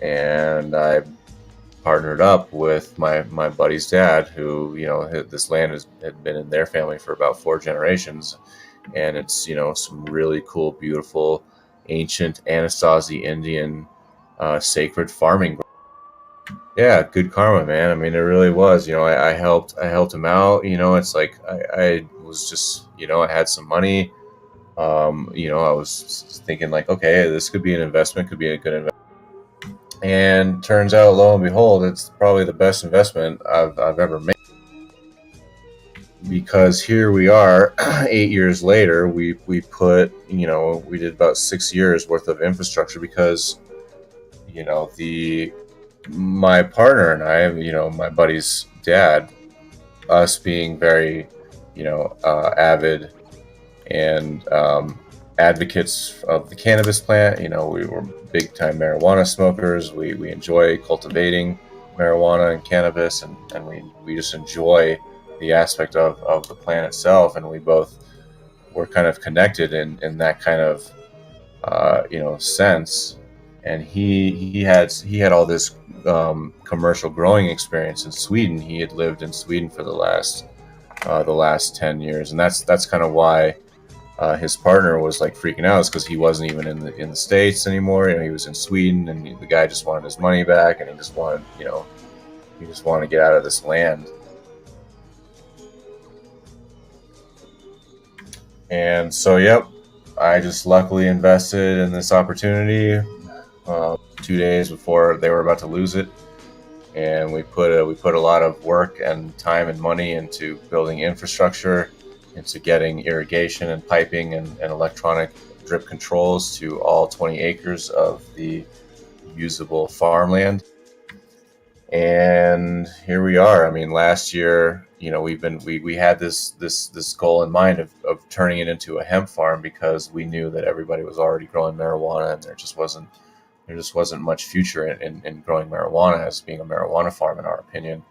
and I partnered up with my buddy's dad, who, you know, this land had been in their family for about 4 generations, and it's, you know, some really cool, beautiful, ancient Anasazi Indian sacred farming. Yeah, good karma, man. I mean, it really was. You know, I helped him out. You know, it's like I was just, you know, I had some money. You know, I was thinking like, okay, this could be an investment, could be a good investment. And turns out, lo and behold, it's probably the best investment I've ever made. Because here we are, 8 years later, we put, you know, we did about 6 years worth of infrastructure because, you know, my partner and I, you know, my buddy's dad, us being very, you know, avid and advocates of the cannabis plant. You know, we were big time marijuana smokers. We enjoy cultivating marijuana and cannabis, and we just enjoy the aspect of the plant itself. And we both were kind of connected in that kind of you know, sense. And he had all this commercial growing experience in Sweden. He had lived in Sweden for the last 10 years, and that's kind of why his partner was like freaking out, is because he wasn't even in the States anymore. You know, he was in Sweden, and the guy just wanted his money back, and he just wanted, you know, he just wanted to get out of this land. And so, yep, I just luckily invested in this opportunity 2 days before they were about to lose it, and we put a lot of work and time and money into building infrastructure, into getting irrigation and piping and electronic drip controls to all 20 acres of the usable farmland. And here we are. I mean, last year, you know, we had this goal in mind of turning it into a hemp farm, because we knew that everybody was already growing marijuana, and there just wasn't much future in growing marijuana as being a marijuana farm, in our opinion.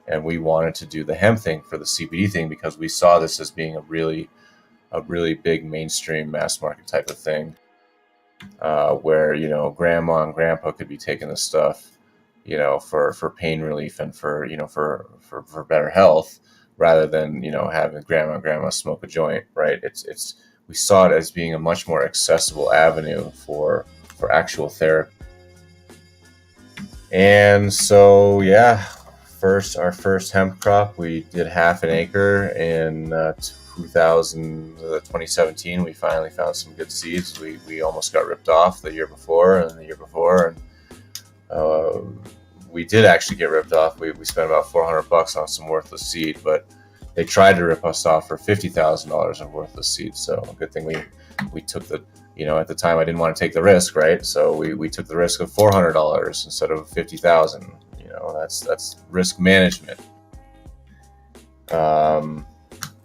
And we wanted to do the hemp thing for the CBD thing, because we saw this as being a really big mainstream mass market type of thing, where, you know, grandma and grandpa could be taking this stuff, you know, for pain relief and for, you know, for better health, rather than, you know, having grandma and grandma smoke a joint, right? We saw it as being a much more accessible avenue for actual therapy. And so, yeah, our first hemp crop, we did half an acre in 2017. We finally found some good seeds. We almost got ripped off the year before and the year before, and we did actually get ripped off. We spent about $400 on some worthless seed, but they tried to rip us off for $50,000 of worthless seed. So a good thing we took the, you know, at the time I didn't want to take the risk, right? So we took the risk of $400 instead of $50,000. You know, that's risk management.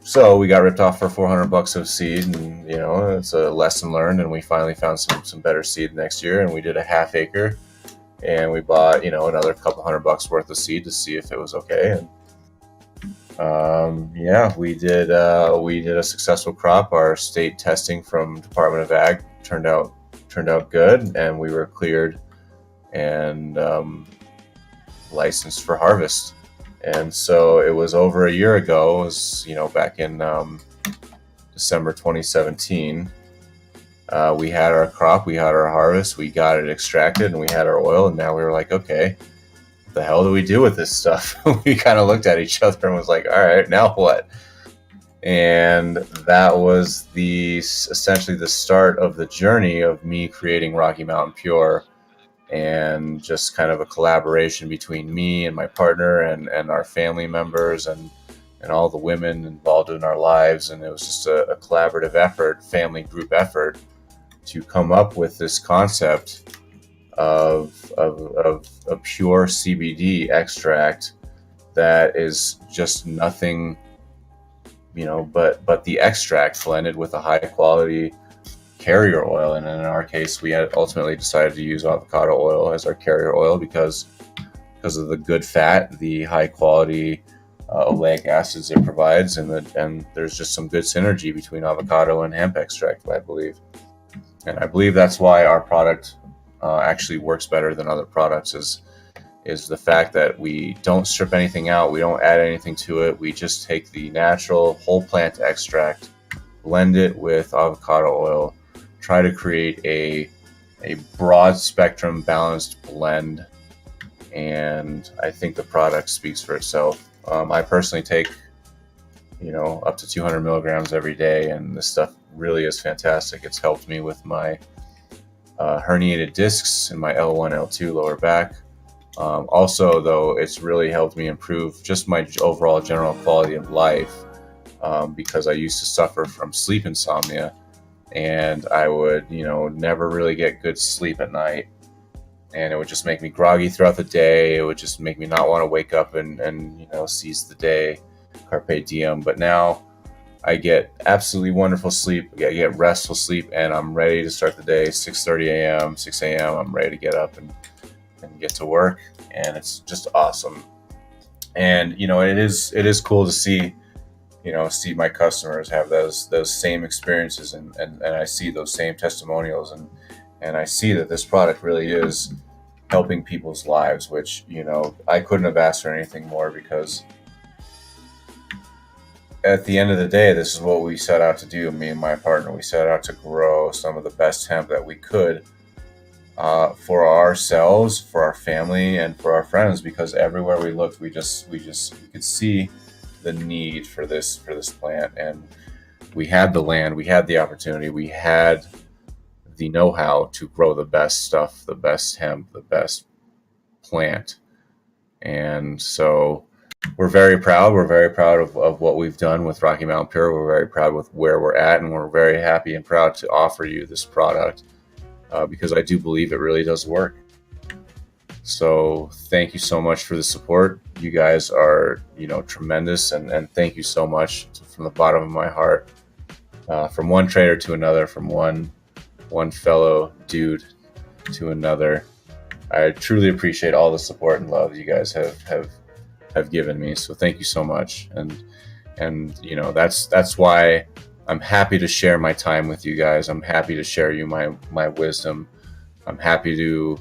So we got ripped off for $400 of seed, and, you know, it's a lesson learned. And we finally found some better seed next year, and we did a half acre, and we bought, you know, another couple $100 worth of seed to see if it was okay. And yeah, we did a successful crop. Our state testing from Department of Ag turned out good, and we were cleared and licensed for harvest. And so it was over a year ago. It was, you know, back in December 2017. We had our crop, we had our harvest, we got it extracted, and we had our oil. And now we were like, okay, what the hell do we do with this stuff? We kind of looked at each other and was like, all right, now what? And that was essentially the start of the journey of me creating Rocky Mountain Pure, and just kind of a collaboration between me and my partner and our family members and all the women involved in our lives. And it was just a collaborative effort, family group effort, to come up with this concept of a pure CBD extract that is just nothing, you know, but the extract blended with a high quality carrier oil. And in our case, we had ultimately decided to use avocado oil as our carrier oil because of the good fat, the high quality oleic acids it provides, and there's just some good synergy between avocado and hemp extract, I believe. And I believe that's why our product actually works better than other products, is the fact that we don't strip anything out, we don't add anything to it, we just take the natural whole plant extract, blend it with avocado oil, try to create a broad spectrum balanced blend, and I think the product speaks for itself. I personally take up to 200 milligrams every day, and this stuff really is fantastic. It's helped me with my herniated discs in my L1, L2 lower back. Also, though, it's really helped me improve just my overall general quality of life, because I used to suffer from sleep insomnia, and I would, never really get good sleep at night, and it would just make me groggy throughout the day. It would just make me not want to wake up and seize the day, carpe diem. But now I get absolutely wonderful sleep. I get restful sleep, and I'm ready to start the day. 6:30 a.m., 6 a.m. I'm ready to get up and get to work, and it's just awesome. And it is cool to see see my customers have those same experiences, and I see those same testimonials, and I see that this product really is helping people's lives, which I couldn't have asked for anything more, because at the end of the day, this is what we set out to do. Me and my partner, we set out to grow some of the best hemp that we could, for ourselves, for our family, and for our friends, because everywhere we looked, we could see the need for this plant, and we had the land, we had the opportunity, we had the know-how to grow the best stuff, the best hemp, the best plant. And so we're very proud. We're very proud of what we've done with Rocky Mountain Pure. We're very proud with where we're at, and we're very happy and proud to offer you this product, because I do believe it really does work. So thank you so much for the support. You guys are, tremendous, and thank you so much from the bottom of my heart, from one trader to another, from one fellow dude to another. I truly appreciate all the support and love you guys have given me. So thank you so much. And that's why I'm happy to share my time with you guys. I'm happy to share you my wisdom. I'm happy to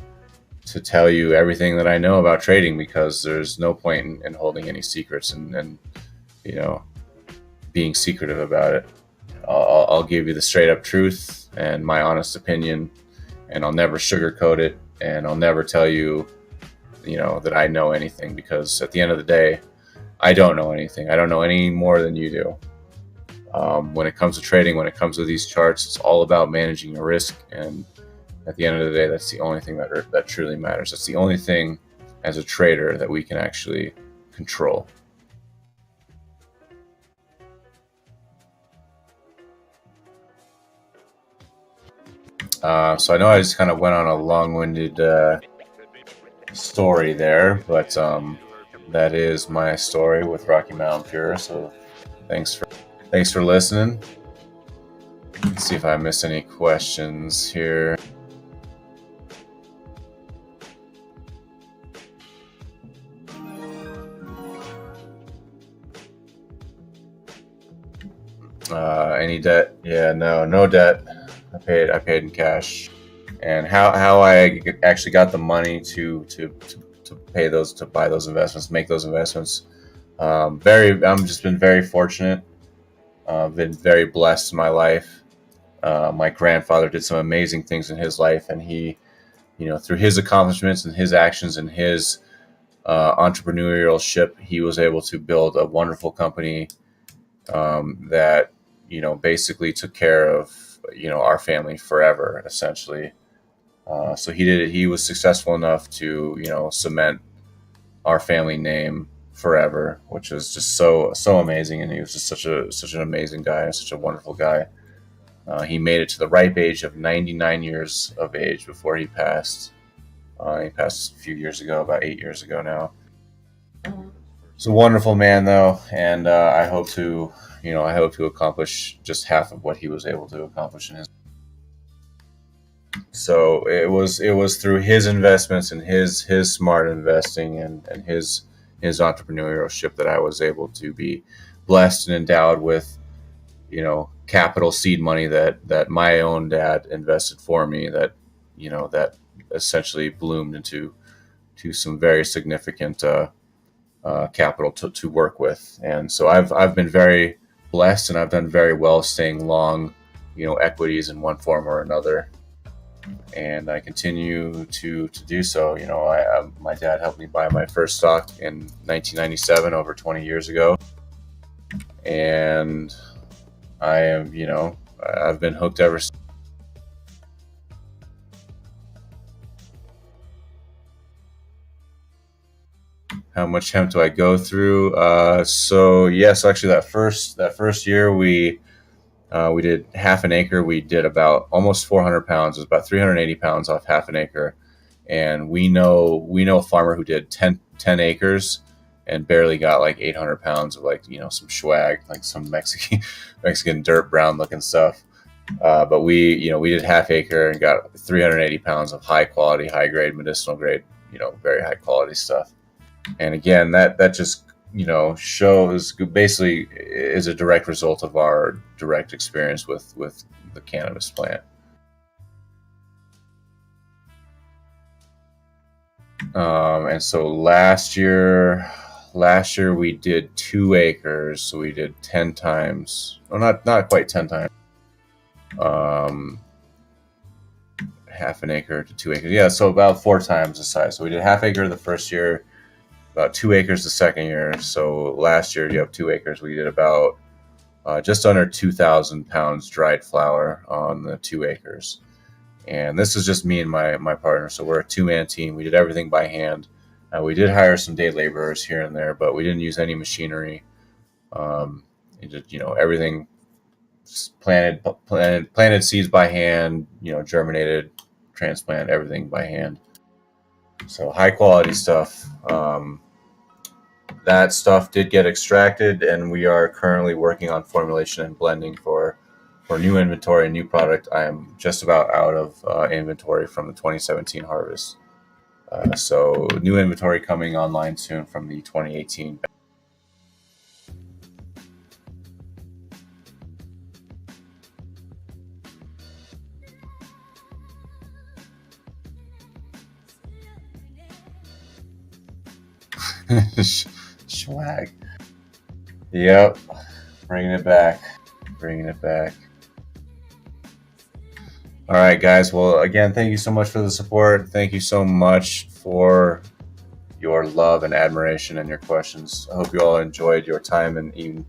tell you everything that I know about trading, because there's no point in holding any secrets and being secretive about it. I'll give you the straight up truth and my honest opinion, and I'll never sugarcoat it, and I'll never tell you, that I know anything, because at the end of the day, I don't know anything. I don't know any more than you do. When it comes to trading, when it comes to these charts, it's all about managing your risk, and at the end of the day, that's the only thing that truly matters. That's the only thing as a trader that we can actually control. So I know I just kind of went on a long-winded story there, but that is my story with Rocky Mountain Pure. So thanks for listening. Let's see if I missed any questions here. Any debt? Yeah, no debt. I paid in cash. And how I actually got the money to pay those, to buy those investments, make those investments. I'm just been very fortunate. Been very blessed in my life. My grandfather did some amazing things in his life, and he, through his accomplishments and his actions and his entrepreneurship, he was able to build a wonderful company that basically took care of our family forever, essentially. So he was successful enough to cement our family name forever, which was just so amazing. And he was just such an amazing guy and such a wonderful guy. He made it to the ripe age of 99 years of age before he passed. He passed a few years ago, about 8 years ago now. He's a wonderful man, though, and I hope to accomplish just half of what he was able to accomplish in his. So it was through his investments and his smart investing and his his entrepreneurship that I was able to be blessed and endowed with, you know, capital seed money that my own dad invested for me, that, you know, that essentially bloomed into some very significant capital to work with. And so I've been very blessed, and I've done very well staying long, you know, equities in one form or another. And I continue to do so. You know, my dad helped me buy my first stock in 1997, over 20 years ago, and I am, you know, I've been hooked ever since. How much hemp do I go through? So yes, actually, that first year we did half an acre. We did about almost 400 pounds. It was about 380 pounds off half an acre. And we know a farmer who did 10 acres and barely got like 800 pounds of, like, you know, some swag, like some Mexican dirt brown looking stuff. But we did half acre and got 380 pounds of high quality, high grade, medicinal grade, you know, very high quality stuff. And again, that just, you know, shows, basically is a direct result of our direct experience with the cannabis plant. And so last year we did 2 acres, so we did 10 times, well, not quite 10 times, half an acre to 2 acres, yeah, so about 4 times the size. So we did half acre the first year, about 2 acres the second year. So last year, you have 2 acres, we did about just under 2,000 pounds dried flower on the 2 acres. And this is just me and my partner. So we're a 2-man team. We did everything by hand. We did hire some day laborers here and there, but we didn't use any machinery. You know, everything planted seeds by hand, you know, germinated, transplant, everything by hand. So high quality stuff. That stuff did get extracted, and we are currently working on formulation and blending for new inventory, new product. I am just about out of inventory from the 2017 harvest. So new inventory coming online soon from the 2018. Swag. Yep. Bringing it back. All right, guys. Well, again, thank you so much for the support. Thank you so much for your love and admiration and your questions. I hope you all enjoyed your time and even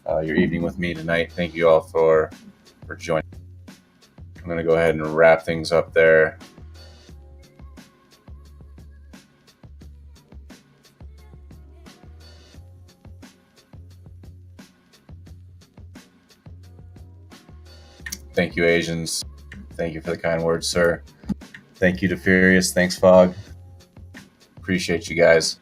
your evening with me tonight. Thank you all for joining. I'm going to go ahead and wrap things up there. Thank you, Asians. Thank you for the kind words, sir. Thank you to Furious. Thanks, Fog. Appreciate you guys.